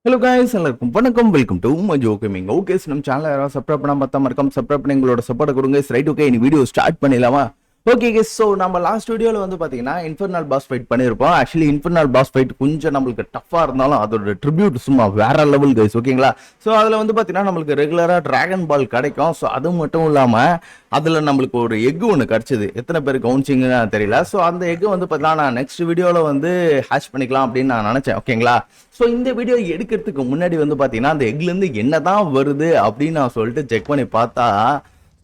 Hello guys எல்லாருக்கும் வணக்கம் welcome to மஜோ gaming. Okay நம்ம சேனலை யாராவது சப்ஸ்கிரைப் பண்ணாம பார்த்தா மறக்காம சப்ஸ்கிரைப் பண்ணி எங்களோட சப்போர்ட் கொடுங்க. ரைட் ஓகே இந்த வீடியோ ஸ்டார்ட் பண்ணிடலாமா? ஓகே கேஸ், ஸோ நம்ம லாஸ்ட் வீடியோவில் வந்து பார்த்தீங்கன்னா இன்ஃபர்னல் பாஸ் ஃபைட் பண்ணியிருப்போம். ஆக்சுவலி இன்ஃபர்னல் பாஸ் ஃபைட் கொஞ்சம் நம்மளுக்கு டஃப்பாக இருந்தாலும் அதோட ட்ரிபியூட் சும்மா வேற லெவல் கைஸ், ஓகேங்களா? ஸோ அதில் வந்து பார்த்தீங்கன்னா நம்மளுக்கு ரெகுலராக டிராகன் பால் கிடைக்கும். ஸோ அது மட்டும் இல்லாமல் அதில் நம்மளுக்கு ஒரு எக் ஒன்று கிடச்சிது. எத்தனை பேர் கவுன்சிங்னு தெரியல. ஸோ அந்த எக் வந்து பார்த்தீங்கன்னா நான் நெக்ஸ்ட் வீடியோவில் வந்து ஹேஷ் பண்ணிக்கலாம் அப்படின்னு நான் நினச்சேன், ஓகேங்களா? ஸோ இந்த வீடியோ எடுக்கிறதுக்கு முன்னாடி வந்து பார்த்தீங்கன்னா அந்த எக்லேருந்து என்ன தான் வருது அப்படின்னு நான் சொல்லிட்டு செக் பண்ணி பார்த்தா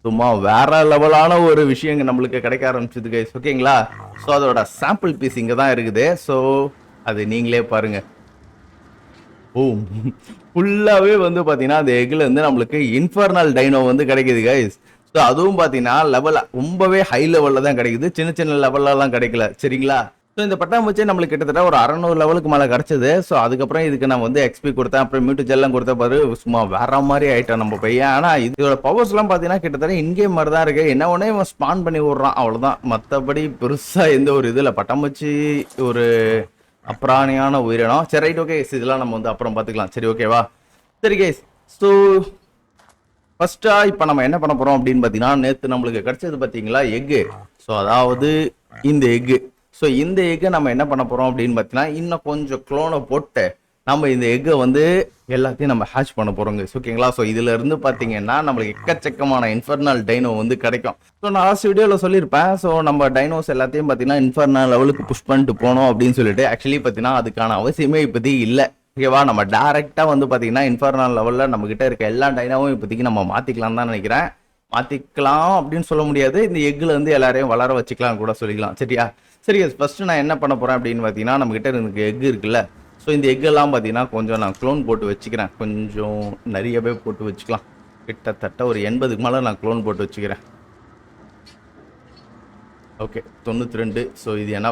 சும்மா வேற லெவலான ஒரு விஷயம் நம்மளுக்கு கிடைக்க ஆரம்பிச்சது கைஸ், ஓகேங்களா? ஸோ அதோட சாம்பிள் பீஸ் இங்கே தான் இருக்குது. ஸோ அது நீங்களே பாருங்க. ஓ ஃபுல்லாகவே வந்து பார்த்தீங்கன்னா அந்த எக்ல இருந்து நம்மளுக்கு இன்ஃபர்னல் டைனோ வந்து கிடைக்குது கைஸ். ஸோ அதுவும் பார்த்தீங்கன்னா லெவல் ரொம்பவே ஹை லெவலில் தான் கிடைக்குது, சின்ன சின்ன லெவல்லலாம் கிடைக்கல, சரிங்களா? ஸோ இந்த பட்டாம்பூச்சி நம்மளுக்கு கிட்டத்தட்ட ஒரு 600 லெவலுக்கு மேலே கிடச்சிது. ஸோ அதுக்கப்புறம் இதுக்கு நான் வந்து எக்ஸ்பி கொடுத்தேன், அப்புறம் மியூட்டு ஜெல்லாம் கொடுத்த பாரு சும்மா வேற மாதிரி ஆயிட்டான் நம்ம பையன். ஆனால் இதோட பவர்ஸ்லாம் பார்த்தீங்கன்னா கிட்டத்தட்ட இன்கேம் மாதிரி தான் இருக்குது. என்ன ஒன்றே இவன் ஸ்பான் பண்ணி விட்றான், அவ்வளோதான். மற்றபடி பெருசாக எந்த ஒரு இதில் பட்டாம்பூச்சி ஒரு அப்ராணியான உயிரினம். சரி ரைட் ஓகே, இதெல்லாம் நம்ம வந்து அப்புறம் பார்த்துக்கலாம், சரி ஓகேவா? சரி கேஸ், ஸோ ஃபர்ஸ்ட்டாக இப்போ நம்ம என்ன பண்ண போகிறோம் அப்படின்னு பார்த்தீங்கன்னா நேற்று நம்மளுக்கு கிடச்சது பார்த்தீங்களா எக்கு. ஸோ அதாவது இந்த எக்கு. ஸோ இந்த எக்கை நம்ம என்ன பண்ண போகிறோம் அப்படின்னு பார்த்தீங்கன்னா இன்னும் கொஞ்சம் க்ளோனை போட்டு நம்ம இந்த எக்கை வந்து எல்லாத்தையும் நம்ம ஹேட்ச் பண்ண போகிறோங்க, ஓகேங்களா? ஸோ இதில் இருந்து பார்த்தீங்கன்னா நம்மளுக்கு எக்கச்சக்கமான இன்ஃபர்னல் டைனோ வந்து கிடைக்கும். ஸோ நான் லாஸ்ட் வீடியோவில் சொல்லியிருப்பேன். ஸோ நம்ம டைனோஸ் எல்லாத்தையும் பார்த்தீங்கன்னா இன்ஃபர்னல் லெவலுக்கு புஷ் பண்ணிட்டு போனோம் அப்படின்னு சொல்லிட்டு. ஆக்சுவலி பார்த்தீங்கன்னா அதுக்கான அவசியமே இப்போதைக்கு இல்லை, ஓகேவா? நம்ம டேரெக்டாக வந்து பார்த்தீங்கன்னா இன்ஃபர்னல் லெவலில் நம்மக்கிட்ட இருக்க எல்லா டைனாவும் இப்போதைக்கு நம்ம மாற்றிக்கலாம் தான் நினைக்கிறேன். மாற்றிக்கலாம் அப்படின்னு சொல்ல முடியாது, இந்த எக்கில் வந்து எல்லாரையும் வளர வச்சுக்கலாம் கூட சொல்லிக்கலாம், சரியா? சரி ஃபஸ்ட்டு நான் என்ன பண்ண போகிறேன் அப்படின்னு பார்த்தீங்கன்னா நம்மக்கிட்ட எனக்கு எக் இருக்குல்ல. ஸோ இந்த எக்கெல்லாம் பார்த்தீங்கன்னா கொஞ்சம் நான் க்ளோன் போட்டு வச்சுக்கிறேன், கொஞ்சம் நிறையவே போட்டு வச்சுக்கலாம். கிட்டத்தட்ட ஒரு 80க்கு மேலே நான் க்ளோன் போட்டு வச்சுக்கிறேன். ஓகே 92. ஸோ இது என்ன,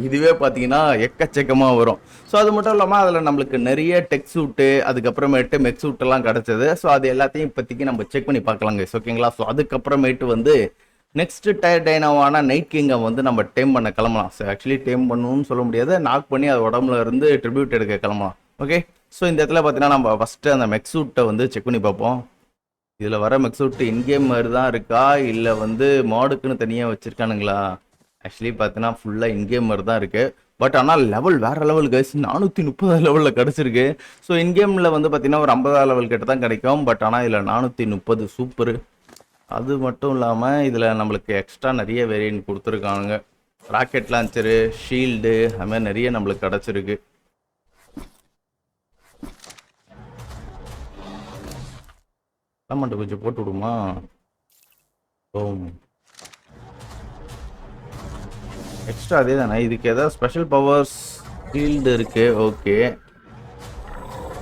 இதுவே பார்த்தீங்கன்னா எக்கச்சக்கமாக வரும். ஸோ அது மட்டும் இல்லாமல் அதில் நம்மளுக்கு நிறைய டெக் சூட்டு அதுக்கப்புறமேட்டு மெக் சூட்டெல்லாம் கிடச்சிது. ஸோ அது எல்லாத்தையும் இப்போதைக்கு நம்ம செக் பண்ணி பார்க்கலாங்க, ஓகேங்களா? ஸோ அதுக்கப்புறமேட்டு வந்து நெக்ஸ்ட் டயர் டைனாவான நைட் கிங்கை வந்து நம்ம டேம் பண்ண கிளம்பலாம். ஸோ ஆக்சுவலி டேம் பண்ணணும்னு சொல்ல முடியாது, நாக் பண்ணி அது உடம்புல இருந்து ட்ரிபியூட் எடுக்க கிளம்பலாம், ஓகே? ஸோ இந்த இடத்துல பார்த்தீங்கன்னா நம்ம ஃபஸ்ட்டு அந்த மெக் சூட்டை வந்து செக் பண்ணி பார்ப்போம். இதில் வர மெக் சூட்டு இன்கேம் மாதிரி தான் இருக்கா இல்லை வந்து மாடுக்குன்னு தனியாக வச்சுருக்கானுங்களா? ஆக்சுவலி பார்த்தீங்கன்னா ஃபுல்லாக இன்கேம் மாதிரி தான் இருக்குது. பட் ஆனால் லெவல் வேறு லெவல் கைஸ், 430 லெவலில் கிடச்சிருக்கு. ஸோ இன்கேமில் வந்து பார்த்தீங்கன்னா ஒரு 50 லெவல் கிட்ட தான் கிடைக்கும். பட் ஆனால் இதில் 430 சூப்பரு. அது மட்டும் இல்லாமல் இதில் நம்மளுக்கு எக்ஸ்ட்ரா நிறைய வேரியன்ட் கொடுத்துருக்காங்க. ராக்கெட் லான்ச்சரு, ஷீல்டு, அது மாதிரி நிறைய நம்மளுக்கு கிடச்சிருக்கு. மட்டும் கொஞ்சம் போட்டு விடுமா? எக்ஸ்ட்ரா அதே தானே. இதுக்கு ஏதாவது ஸ்பெஷல் பவர்ஸ் ஷீல்டு இருக்குது, ஓகே.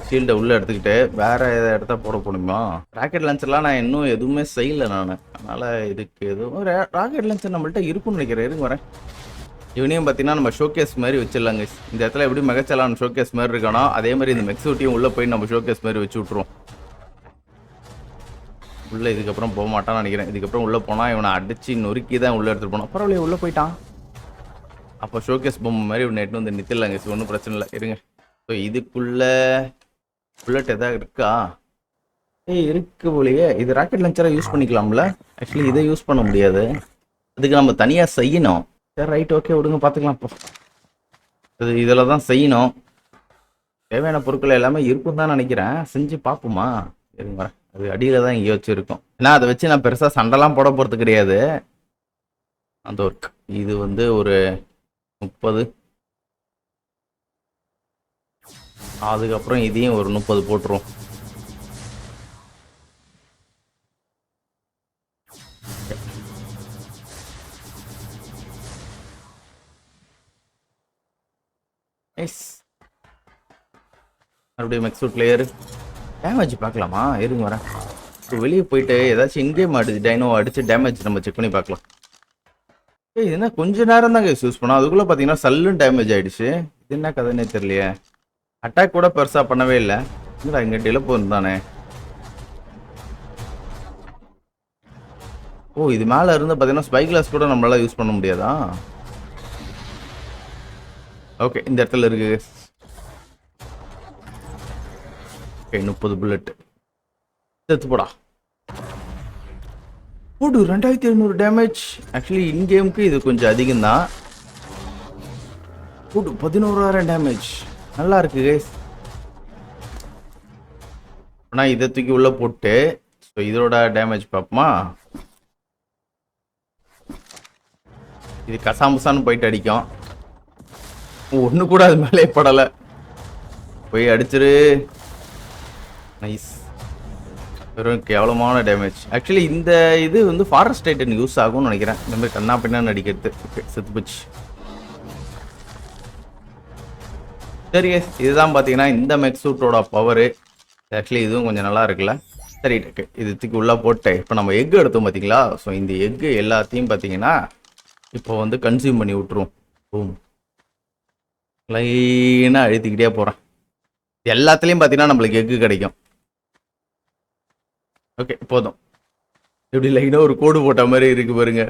ஷீல்டை உள்ளே எடுத்துக்கிட்டு வேறு எதை இடத்த போட போகணுமா? ராக்கெட் லான்ச்சர்லாம் நான் இன்னும் எதுவுமே செய்யலை நான், அதனால் இதுக்கு எதுவும் ராக்கெட் லான்ச்சர் நம்மள்ட்ட இருக்குன்னு நினைக்கிறேன். இருங்க வரேன். இவனையும் பார்த்தீங்கன்னா நம்ம ஷோகேஸ் மாதிரி வச்சிடலாங்க. இந்த இடத்துல எப்படி மெகச்சலான ஷோகேஸ் மாதிரி இருக்கானோ அதே மாதிரி இந்த மெக்ஸூட்டியும் உள்ளே போய் நம்ம ஷோகேஸ் மாதிரி வச்சு விட்ருவோம். உள்ளே இதுக்கப்புறம் போக மாட்டான்னு நினைக்கிறேன். இதுக்கப்புறம் உள்ளே போனால் இவனை அடித்து நொறுக்கி தான் உள்ளே எடுத்துகிட்டு போனோம். பரவாயில்ல உள்ளே போயிட்டான். அப்போ ஷோகேஸ் பொம்மை மாதிரி இவனை எட்டு வந்து நிறுத்திடலாங்க, ஒன்றும் பிரச்சனை இல்லை, இருங்க. ஸோ இதுக்குள்ளே புல்லட் எதாவது இருக்கா? இருக்கு போலியே. இது ராக்கெட் லான்ச்சராக யூஸ் பண்ணிக்கலாம்ல? ஆக்சுவலி இதை யூஸ் பண்ண முடியாது, அதுக்கு நம்ம தனியாக செய்யணும். சரி ரைட் ஓகே விடுங்க, பார்த்துக்கலாம். இப்போ இது இதில் தான் செய்யணும். தேவையான பொருட்கள் எல்லாமே இருக்கும் தான் நினைக்கிறேன். செஞ்சு பார்ப்போமா? இருங்க வரேன். அது அடியில் தான் இங்கே வச்சுருக்கோம். ஏன்னா அதை வச்சு நான் பெருசாக சண்டைலாம் போட போகிறது கிடையாது. அந்த ஒர்க் இது வந்து ஒரு 30, அதுக்கப்புறம் இதையும் ஒரு 30 போட்டுருவோம். மறுபடியும் மெக்ஸூட் லேயர் டேமேஜ் பார்க்கலாமா? இருங்க வரேன். இப்போ வெளியே போயிட்டு ஏதாச்சும் இன்கேம் டைனோ அடிச்சு டேமேஜ் நம்ம செக் பண்ணி பார்க்கலாம். இது என்ன கொஞ்ச நேரம் தாங்க யூஸ் பண்ணோம், அதுக்குள்ளே பார்த்தீங்கன்னா சல்லுன்னு டேமேஜ் ஆகிடுச்சு. இது என்ன கதைன்னே தெரியலையே. அட்டாக் கூட பெருசாக பண்ணவே இல்லை. இல்லை இங்கே டெலப்போ இருந்தானே. ஓ இது மேலே இருந்து பார்த்தீங்கன்னா ஸ்பை கிளாஸ் கூட நம்மளால யூஸ் பண்ண முடியாதா? ஓகே இந்த இடத்துல இருக்கு. ஓகே 30 புல்லட் செத்து போடா. போடு 2700 டேமேஜ். ஆக்சுவலி இன் கேமுக்கு இது கொஞ்சம் அதிகம் தான். போடு 11,000 டேமேஜ். நல்லா இருக்கு கைஸ். ஆனால் இதை தூக்கி உள்ள போட்டு ஸோ இதோட டேமேஜ் பார்ப்போமா. இது கசாமுசான்னு போயிட்டு அடிக்கும். ஒன்று கூட அது மேலே படலை. போய் அடிச்சிரு. நைஸ். வெறும் கேவலமான டேமேஜ். ஆக்சுவலி இந்த இது வந்து ஃபாரஸ்ட் டைட்டன் யூஸ் ஆகும்னு நினைக்கிறேன். இந்த மாதிரி கண்ணா பின்னான்னு அடிக்கிறது. ஓகே செத்து போச்சு. சரி இதுதான் பார்த்தீங்கன்னா இந்த மெக்ஸூட்டோட பவரு. ஆக்சுவலி இதுவும் கொஞ்சம் நல்லா இருக்குல்ல. சரி ஓகே இது தூக்கி உள்ளே போட்டு இப்போ நம்ம எக்கு எடுத்தோம் பார்த்தீங்களா. ஸோ இந்த எக்கு எல்லாத்தையும் பார்த்தீங்கன்னா இப்போ வந்து கன்சியூம் பண்ணி விட்ருவோம். பூம் லைனாக அழுத்திக்கிட்டே போகிறேன். எல்லாத்துலேயும் பார்த்தீங்கன்னா நம்மளுக்கு எக்கு கிடைக்கும். ஓகே போதும். எப்படி லைனாக ஒரு கோடு போட்ட மாதிரி இருக்குது பாருங்க.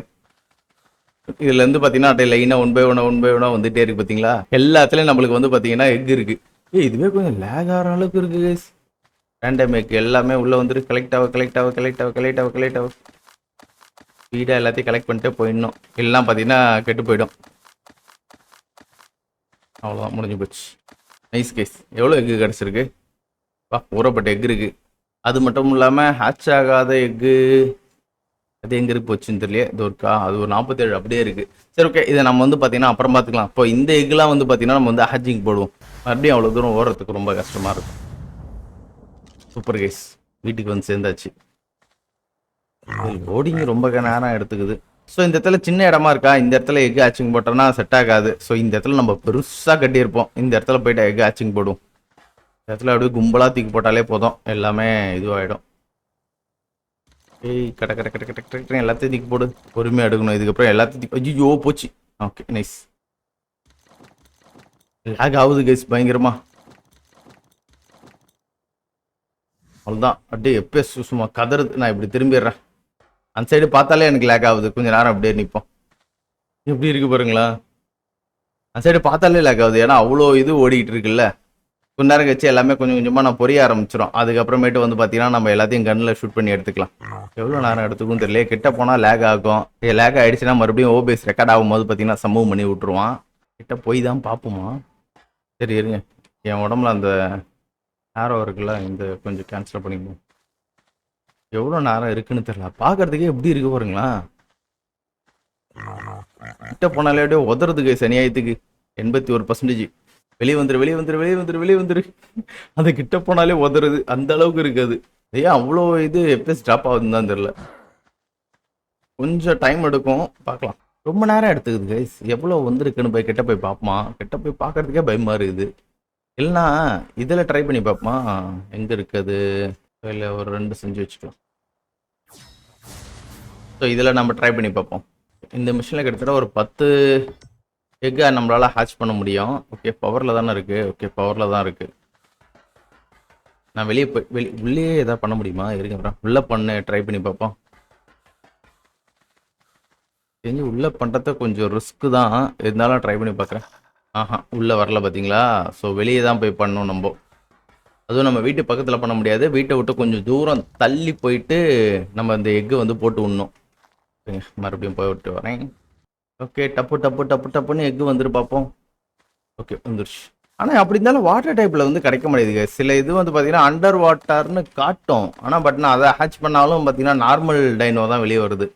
இதுலேருந்து பார்த்தீங்கன்னா அப்படியே லைனாக ஒன் பை ஒன்னாக வந்துகிட்டே இருக்குது பார்த்தீங்களா. எல்லாத்துலேயும் நம்மளுக்கு வந்து பார்த்தீங்கன்னா எக் இருக்குது. இதுவே கொஞ்சம் லேக் ஆகிற அளவுக்கு இருக்குது கைஸ். ரேண்டம் எக் எல்லாமே உள்ளே வந்துட்டு கலெக்ட் ஆக ஸ்பீடாக எல்லாத்தையும் கலெக்ட் பண்ணிட்டே போயிடணும். எல்லாம் பார்த்தீங்கன்னா கெட்டு போயிடும். அவ்வளோதான் முடிஞ்சு போச்சு. Nice guys. எவ்வளோ எக்கு கிடச்சிருக்கு வா. ஊறப்பட்ட எக் இருக்குது. அது மட்டும் இல்லாமல் ஹேட்ச் ஆகாத எக்கு அது எங்கே இருக்கு போச்சுன்னு தெரியல. இது ஒருக்கா அது ஒரு 47 அப்படியே இருக்குது. சரி ஓகே இதை நம்ம வந்து பார்த்தீங்கன்னா அப்புறம் பார்த்துக்கலாம். இப்போ இந்த எக்குலாம் வந்து பார்த்தீங்கன்னா நம்ம வந்து ஹேட்சிங் போடுவோம். மறுபடியும் அவ்வளோ தூரம் ஓடுறதுக்கு ரொம்ப கஷ்டமாக இருக்கும். சூப்பர் கைஸ் வீட்டுக்கு வந்து சேர்ந்தாச்சு. லோடிங் ரொம்ப நேரம் எடுத்துக்குது. ஸோ இந்த இடத்துல சின்ன இடமா இருக்கா. இந்த இடத்துல எக் ஹேட்சிங் போட்டோம்னா செட் ஆகாது. ஸோ இந்த இடத்துல நம்ம பெருசாக கட்டியிருப்போம். இந்த இடத்துல போய்ட்டு எக் ஹேட்சிங் போடுவோம். இந்த இடத்துல அப்படியே கும்பலாக தூக்கி போட்டாலே போதும். எல்லாமே இதுவாகிடும். ஏய் கடை எல்லாத்தையும் தூக்கி போடு. பொறுமையாக எடுக்கணும். இதுக்கப்புறம் எல்லாத்தையும் ஐயோ போச்சு. Okay nice. லேக் ஆகுது கைஸ் பயங்கரமா. அவ்வளோதான் அப்படியே எப்போ சும்மா கதறுது. நான் இப்படி திரும்பிடுறேன். அந்த சைடு பார்த்தாலே எனக்கு லேக் ஆகுது. கொஞ்சம் நேரம் அப்படியே நிற்போம். எப்படி இருக்கு பாருங்களா. அந்த சைடு பார்த்தாலே லேக் ஆகுது. ஏன்னா அவ்வளோ இது ஓடிக்கிட்டு இருக்குல்ல. கொஞ்ச நேரம் கழிச்சு எல்லாமே கொஞ்சம் கொஞ்சமாக நான் பொரிய ஆரம்பிச்சிடும். அதுக்கப்புறமேட்டு வந்து பார்த்தீங்கன்னா நம்ம எல்லாத்தையும் கண்ணில் ஷூட் பண்ணி எடுத்துக்கலாம். எவ்வளோ நேரம் எடுத்துக்கும் தெரியல. கிட்ட போனால் லேக் ஆகும். லேக் ஆகிடுச்சுன்னா மறுபடியும் ஓபிஎஸ் ரெக்கார்ட் ஆகும்போது பார்த்தீங்கன்னா சம்பவம் பண்ணி விட்டுருவான். கிட்ட போய் தான் பார்ப்போமா. சரி இருங்க. என் உடம்புல அந்த நேரம் இருக்குல்ல இந்த கொஞ்சம் கேன்சல் பண்ணிக்கணும். எவ்வளோ நேரம் இருக்குன்னு தெரியல. பார்க்கறதுக்கே எப்படி இருக்கு பாருங்களா. கிட்ட போனாலே அப்படியே உதறதுக்கு சனியாயத்துக்கு 81%. வெளியே வந்துரு. அது கிட்ட போனாலே உதறது. அந்த அளவுக்கு இருக்காது. ஏன் அவ்வளோ இது எப்போ ஸ்டாப் ஆகுதுன்னு தான் தெரியல. கொஞ்சம் டைம் எடுக்கும். பார்க்கலாம். ரொம்ப நேரம் எடுத்துக்குது கைஸ். எவ்வளோ வந்துருக்குன்னு போய் கிட்ட போய் பார்ப்போமா. கிட்ட போய் பார்க்கறதுக்கே பயமா இருக்குது. இல்லைனா இதில் ட்ரை பண்ணி பார்ப்போமா. எங்கே இருக்குது. இல்லை ஒரு 2 செஞ்சு வச்சுக்கலாம். ஸோ இதில் நம்ம ட்ரை பண்ணி பார்ப்போம். இந்த மிஷினில் கிட்டத்தட்ட ஒரு 10 எக்கை நம்மளால் ஹேட்ச் பண்ண முடியும். ஓகே பவரில் தானே இருக்குது. ஓகே பவரில் தான் இருக்குது. நான் வெளியே போய் உள்ளே எதாவது பண்ண முடியுமா. இருங்க அப்புறம் உள்ளே ட்ரை பண்ணி பார்ப்போம். தெரிஞ்சு உள்ளே பண்ணுறது கொஞ்சம் ரிஸ்க்கு தான். இருந்தாலும் ட்ரை பண்ணி பார்க்குறேன். உள்ளே வரல பார்த்தீங்களா. ஸோ வெளியே தான் போய் பண்ணணும் நம்ம. அதுவும் நம்ம வீட்டு பக்கத்தில் பண்ண முடியாது. வீட்டை விட்டு கொஞ்சம் தூரம் தள்ளி போயிட்டு நம்ம இந்த எக்கு வந்து போட்டு விடணும். மறுபடியும் போய் விட்டு வரேன். ஓகே டப்புன்னு எக்கு வந்துட்டு பார்ப்போம். ஓகே வந்துருச்சு. ஆனால் அப்படி இருந்தாலும் வாட்டர் டைப்பில் வந்து கிடைக்க முடியாதுங்க. சில இது வந்து பார்த்தீங்கன்னா அண்டர் வாட்டர்னு காட்டும். ஆனால் பட் நான் அதை ஹேட்ச் பண்ணாலும் பார்த்தீங்கன்னா நார்மல் டைனோ தான் வெளியே வருது.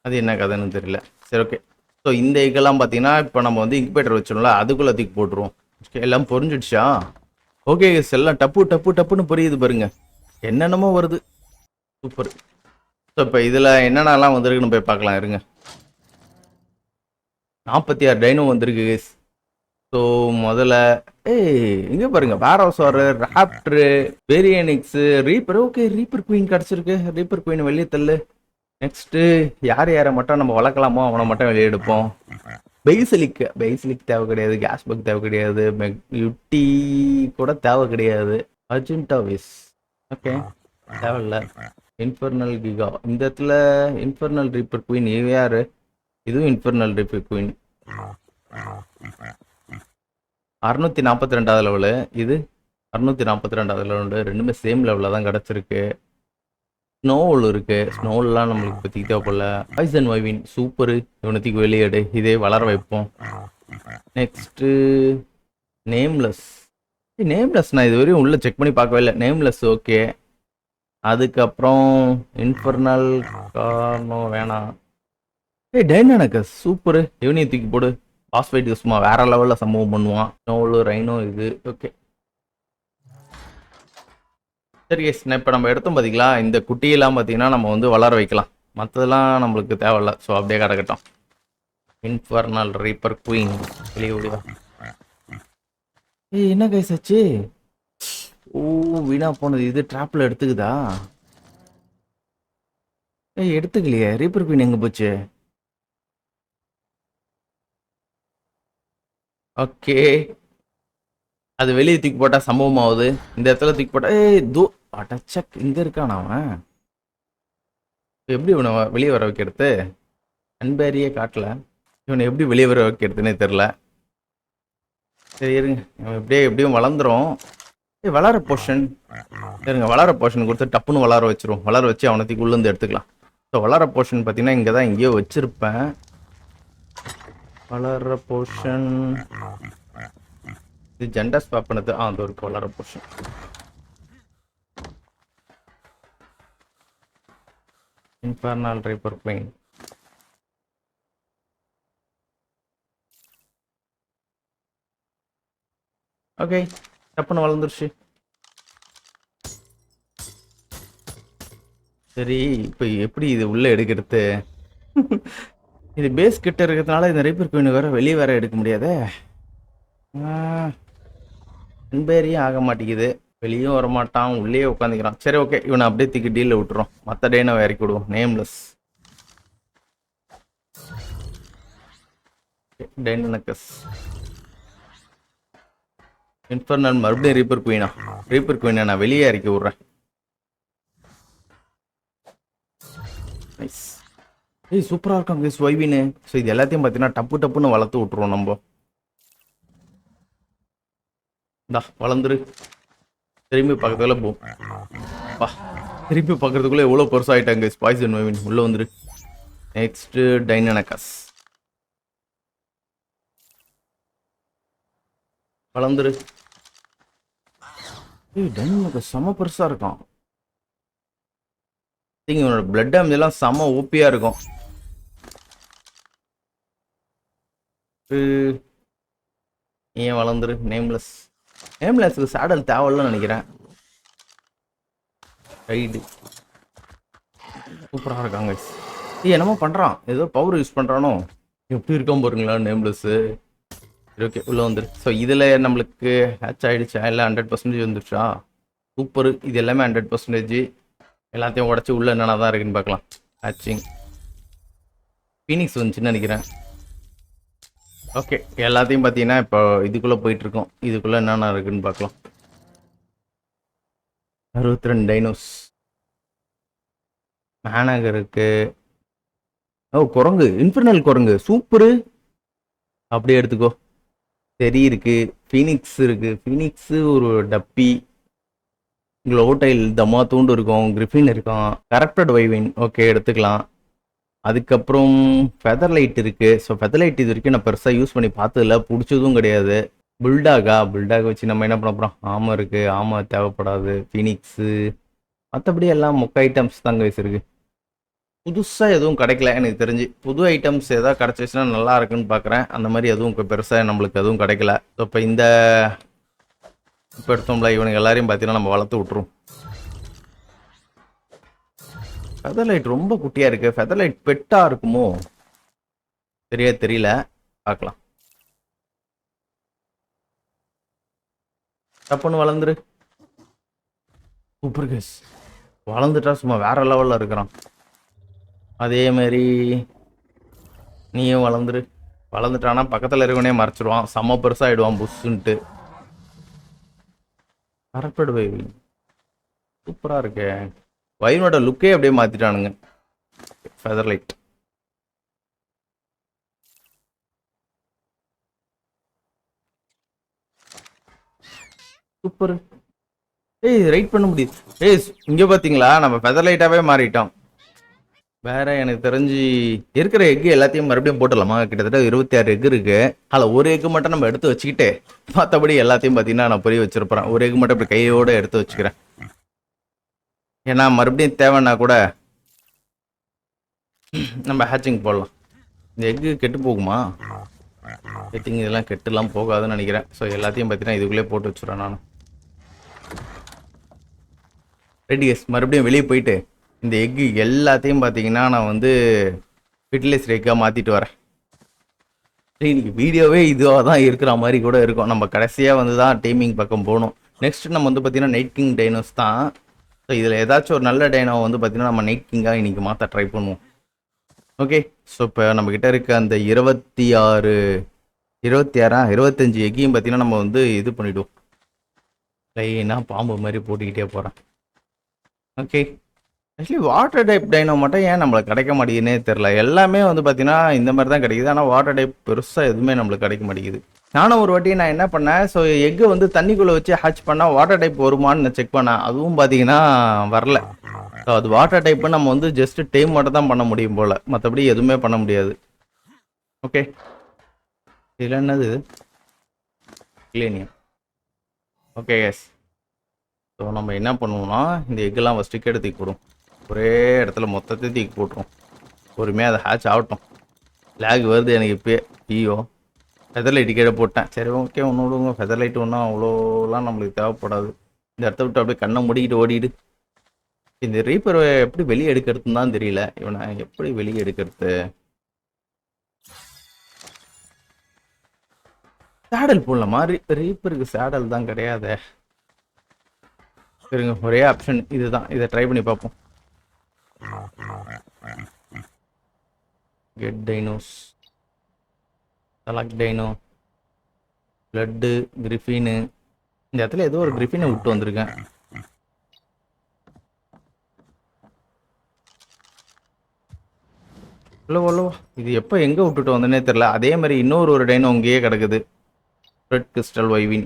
அது என்ன கதைன்னு தெரியல. சரி ஓகே. ஸோ இந்த எக்கெல்லாம் பார்த்தீங்கன்னா இப்போ நம்ம வந்து இன்குபேட்டர் வச்சோம்ல அதுக்குள்ளே தூக்கி போட்டுருவோம். எல்லாம் பொரிஞ்சிடுச்சா. ஓகே எல்லாம் டப்புன்னு புரியுது பாருங்க. என்னென்னமோ வருது. சூப்பர். ஸோ இப்போ இதில் என்னென்னலாம் வந்திருக்குன்னு போய் பார்க்கலாம் இருங்க. 46 டைனோ வந்திருக்கு கேஸ். ஸோ முதல்ல இங்கே பாருங்க பேரோசாரு, raptor, வேரியனிக்ஸு, reaper. Okay reaper queen கிடச்சிருக்கு. ரீப்பர் குயின் வெளியே தள்ளு. நெக்ஸ்ட்டு யாரை மட்டும் நம்ம வளர்க்கலாமோ அவனை மட்டும் வெளியே எடுப்போம். பெய்சிலிக் தேவை கிடையாது. கேஸ்பக் தேவை கிடையாது. யுட்டி கூட தேவை கிடையாது. அர்ஜென்டாவிஸ் ஓகே தேவையில்ல. இன்ஃபர்னல் கிகா இந்த இடத்துல இன்ஃபர்னல் ரீப்பர் குயின் யாரு. இதுவும் இன்ஃபர்னல் ரீப்பர் குயின் 642 லெவலு. இது 642 அதில் உண்டு. ரெண்டுமே சேம் லெவலில் தான் கிடச்சிருக்கு. ஸ்னோவில் இருக்கு. ஸ்னோவெலாம் நம்மளுக்கு இப்போதைக்கு தேவைப்படல. Poison வைவின் super. இவனத்துக்கு வெளியேடு. இதே வளர வைப்போம். Next nameless. நேம்லெஸ் நான் இதுவரையும் உள்ளே செக் பண்ணி பார்க்கவே இல்லை. Nameless okay. அதுக்கப்புறம் இன்ஃபர்னல் காரணம் வேணாம். டைனானக்கஸ் சூப்பரு. இவனையும் தூக்கி போடு. பாஸ் ஃபைட் சும்மா வேற லெவலில் சம்பவம் பண்ணுவான். ஸ்னோவில் ரைனோ இது ஓகே. சரி எஸ், இப்போ நம்ம எடுத்தோம் பார்த்தீங்களா, இந்த குட்டியெல்லாம் பார்த்தீங்கன்னா நம்ம வந்து வளர வைக்கலாம். மற்றதெல்லாம் நம்மளுக்கு தேவையில்ல. ஸோ அப்படியே கிடக்கட்டும். இன்ஃபர்னல் ரீப்பர் குயின் வெளியே ஓடிவா. என்ன கைஸ் ஆச்சு? ஓ, வீணா போனது. இது ட்ராப்பில் எடுத்துக்குதா? எடுத்துக்கலையே. ரீப்பர் குயின் எங்கே போச்சு? ஓகே, அது வெளியே தூக்கி போட்டால் சம்பவம் ஆகுது. இந்த இடத்துல தூக்கி போட்டா அடச்சக் இங்கே இருக்கான் அவன். எப்படி இவனை வெளியே வர வைக்கிறது? அன்பேரியே காட்டல. இவனை எப்படி வெளியே வர வைக்கிறதுனே தெரில. சரி இருங்க, இவன் எப்படியும் வளர்ந்துரும். வளர போர்ஷன் சரிங்க, வளர போர்ஷன் கொடுத்து டப்புன்னு வளர வச்சிரும். வளர வச்சு அவனத்துக்கு உள்ளேருந்து எடுத்துக்கலாம். ஸோ வளர போர்ஷன் பார்த்தீங்கன்னா இங்கே தான் எங்கேயோ வச்சிருப்பேன். வளர போர்ஷன் இது ஜெண்டர் ஸ்வாப் பண்ணது. அது ஒரு வளர portion. Infernal reaper queen. Okay, டப்புன்னு வளர்ந்துருச்சு. சரி, இப்போ எப்படி இது உள்ளே எடுக்கிறது? இது பேஸ் கிட்ட இருக்கிறதுனால இந்த ரீப்பர் குயின் வேற வெளியே வேற எடுக்க முடியாதே. அன்பேரியும் ஆக மாட்டேங்குது. வெளியும் வரமாட்டான், உள்ளே உட்காந்துக்கிறான். சரி ஓகே, இவனை அப்படியே தூக்கி டீலில் விட்டுறோம். மற்ற டேனை இறக்கி விடுவோம். நேம்லெஸ் டைனனக்கஸ். இன்ஃபர்னல் மறுபடியும் ரீப்பர் குயினா. ரீப்பர் குயினை நான் வெளியே இறக்கி விட்றேன். நைஸ். சூப்பராக இருக்கும் கைஸ் வைவின்னு. ஸோ இது எல்லாத்தையும் பார்த்தீங்கன்னா டப்புன்னு வளர்த்து விட்ருவோம் நம்ம. வளர்ந்துரு. திரும்பி பார்க்கறதுக்குள்ள போ. திரும்பி பார்க்கறதுக்குள்ள எவ்வளோ பெருசாகிட்டாங்க பாய்சன் வைவின். உள்ளே வந்துரு. நெக்ஸ்ட் டைனனக்கஸ். வளர்ந்துரு. டைனனக்கஸ் செம பெருசாக இருக்கும். இவனோட பிளட் டேமேஜ் எல்லாம் செம ஓப்பியா இருக்கும். ஏன் வளர்ந்துரு. நேம்லெஸ்க்கு சேடல் தேவையில்லைன்னு நினைக்கிறேன். ரைடு சூப்பராக இருக்காங்க. என்னமோ பண்ணுறான், ஏதோ பவர் யூஸ் பண்ணுறானோ. எப்படி இருக்கோம் பாருங்களா நேம்லெஸ்ஸு. ஓகே, உள்ளே வந்துரு. ஸோ இதில் நம்மளுக்கு ஹேட்ச் ஆகிடுச்சா? இல்லை 100% வந்துடுச்சா? சூப்பரு. இது எல்லாமே 100%. எல்லாத்தையும் உடச்சி உள்ளே என்னென்ன தான் இருக்குன்னு பார்க்கலாம். ஹேட்சிங் ஃபீனிக்ஸ் வந்துச்சுன்னு நினைக்கிறேன். ஓகே, எல்லாத்தையும் பார்த்தீங்கன்னா இப்போ இதுக்குள்ளே போயிட்டுருக்கோம். இதுக்குள்ளே என்னென்ன இருக்குன்னு பார்க்கலாம். 62 டைனோஸ். மேனகர் இருக்கு. குரங்கு. இன்ஃபர்னல் குரங்கு சூப்பரு. அப்படியே எடுத்துக்கோ. சரி இருக்கு. ஃபீனிக்ஸ் இருக்கு. ஃபீனிக்ஸு ஒரு டப்பி. க்ளோடைல் தம்மா தூண்டு இருக்கும். கிரிஃபின் இருக்கும். கரப்டட் வைவின் ஓகே எடுத்துக்கலாம். அதுக்கப்புறம் ஃபெதர்லைட் இருக்கு. ஸோ ஃபெதர்லைட் இது வரைக்கும் நான் பெருசாக யூஸ் பண்ணி பார்த்ததில்ல, பிடிச்சதும் கிடையாது. புல்டாக் வச்சு நம்ம என்ன பண்ண போகிறோம்? ஆமாம் இருக்குது. ஆமாம் தேவைப்படாது. ஃபீனிக்ஸு மற்றபடி எல்லாம் மொக்க ஐட்டம்ஸ் தாங்க வச்சுருக்கு. புதுசாக எதுவும் கிடைக்கல எனக்கு தெரிஞ்சு. புது ஐட்டம்ஸ் எதாவது கிடச்சிச்சுன்னா நல்லா இருக்குன்னு பார்க்குறேன். அந்த மாதிரி எதுவும் இப்போ பெருசாக நம்மளுக்கு எதுவும் கிடைக்கல. ஸோ இப்போ இப்போ எடுத்தோம்ல இவனுக்கு எல்லாரையும் பார்த்தீங்கன்னா நம்ம வளர்த்து விட்ருவோம். ஃபெதர்லைட் ரொம்ப குட்டியாக இருக்குது. ஃபெதர்லைட் பெட்டாக இருக்குமோ சரியா தெரியல. பார்க்கலாம். தப்புன்னு வளர்ந்துரு. Super gas. வளர்ந்துட்டா சும்மா வேற லெவலில் இருக்கிறான். அதே மாதிரி நீயும் வளர்ந்துட்டானா பக்கத்தில் இருக்கவனே மறைச்சிடுவான். செம்ம பெருசாகிடுவான் புஷ்ன்ட்டு. கரப்டட் வைவின் சூப்பராக இருக்கு. வைனோட லுக்கே அப்படியே மாற்றிட்டானுங்க. ஃபெதர்லைட் சூப்பர். ஏய் ரைட் பண்ண முடியுது. ஏய் இங்கே பார்த்தீங்களா நம்ம ஃபெதர் லைட்டாகவே மாறிட்டோம். வேற எனக்கு தெரிஞ்சு இருக்கிற எக்கு எல்லாத்தையும் மறுபடியும் போட்டுடலாமா? கிட்டத்தட்ட 26 எக்கு இருக்கு. அதில் ஒரு எக்கு மட்டும் நம்ம எடுத்து வச்சுக்கிட்டு மற்றபடி எல்லாத்தையும் பார்த்தீங்கன்னா நான் பொரிய வச்சிருப்பேன். ஒரு எக்கு மட்டும் இப்படி கையோடு எடுத்து வச்சுக்கிறேன். ஏன்னா மறுபடியும் தேவைன்னா கூட நம்ம ஹேச்சிங் போடலாம். இந்த எக்கு கெட்டு போகுமா? ஐ திங்க் இதெல்லாம் கெட்டுலாம் போகாதுன்னு நினைக்கிறேன். ஸோ எல்லாத்தையும் பார்த்தீங்கன்னா இதுக்குள்ளே போட்டு வச்சுருவேன் நான். ரெடி கேஸ் மறுபடியும் வெளியே போயிட்டு இந்த எக்கு எல்லாத்தையும் பார்த்தீங்கன்னா நான் வந்து ஃபெர்டிலைசர் எக்காக மாற்றிட்டு வரேன். இன்னைக்கு வீடியோவே இதுவாக தான் இருக்கிற மாதிரி கூட இருக்கும். நம்ம கடைசியாக வந்து தான் டேமிங் பக்கம் போகணும். நெக்ஸ்ட் நம்ம வந்து பார்த்தீங்கன்னா நைட் கிங் டைனோஸ் தான். ஸோ இதில் ஏதாச்சும் ஒரு நல்ல டைனோ வந்து பார்த்தீங்கன்னா நம்ம நைட் கிங்காக இன்றைக்கி மாற்ற ட்ரை பண்ணுவோம். ஓகே, ஸோ இப்போ நம்மக்கிட்ட இருக்க அந்த 25 எக்கையும் பார்த்தீங்கன்னா நம்ம வந்து இது பண்ணிவிடுவோம். லைனாக பாம்பு மாதிரி போட்டுக்கிட்டே போகிறேன். Okay, actually water type dino மட்டும் ஏன் நம்மளுக்கு கிடைக்க மாட்டேங்குதுன்னே தெரில. எல்லாமே வந்து பார்த்தீங்கன்னா இந்த மாதிரி தான் கிடைக்குது. ஆனால் வாட்டர் டைப் பெருசாக எதுவுமே நம்மளுக்கு கிடைக்க மாட்டேங்குது. நானும் ஒரு வாட்டி நான் என்ன பண்ணேன், ஸோ எக்கு வந்து தண்ணிக்குள்ளே வச்சு ஹேட்ச் பண்ணால் வாட்டர் டைப் வருமானு நான் செக் பண்ணேன். அதுவும் பார்த்தீங்கன்னா வரல. ஸோ அது வாட்டர் டைப்பு நம்ம வந்து ஜஸ்ட் டைம் மட்டும் தான் பண்ண முடியும் போல், மற்றபடி எதுவுமே பண்ண முடியாது. ஓகே, இதில் என்னது கிளேனியம். ஓகே எஸ், ஸோ நம்ம என்ன பண்ணுவோம்னா இந்த எக்கெல்லாம் ஃபஸ்ட்டு கீழே தூக்கி போடும். ஒரே இடத்துல மொத்தத்தையும் தூக்கி போட்டுரும். பொறுமையாக அதை ஹேட்ச் ஆகட்டும். லேக் வருது எனக்கு இப்போயே. ஐயோ, ஃபெதர் லைட்டு கீழே போட்டேன். சரி ஓகே, ஒன்று விடுங்க. ஃபெதர் லைட்டு ஒன்றும் அவ்வளோலாம் நம்மளுக்கு தேவைப்படாது. இந்த இடத்த விட்டு அப்படியே கண்ணை முடிக்கிட்டு ஓடிடு. இந்த ரீப்பர் எப்படி வெளியே எடுக்கிறதுன்னு தான் தெரியல. இவனை எப்படி வெளியே எடுக்கிறது? சேடல் போடலாமா? ரீப்பருக்கு சேடல் தான் கிடையாது. சரிங்க, ஒரே ஆப்ஷன் இதுதான். இதை ட்ரை பண்ணி பார்ப்போம். Get dinos, select dino, blood, கிரிஃபின்னு. இந்த இடத்துல ஏதோ ஒரு கிரிஃபினை விட்டு வந்திருக்கேன். ஹலோ, இது எப்போ எங்கே விட்டுட்டு வந்தேனே தெரில. அதே மாதிரி இன்னொரு டைனோ அங்கேயே கிடக்குது. Red crystal wyvern.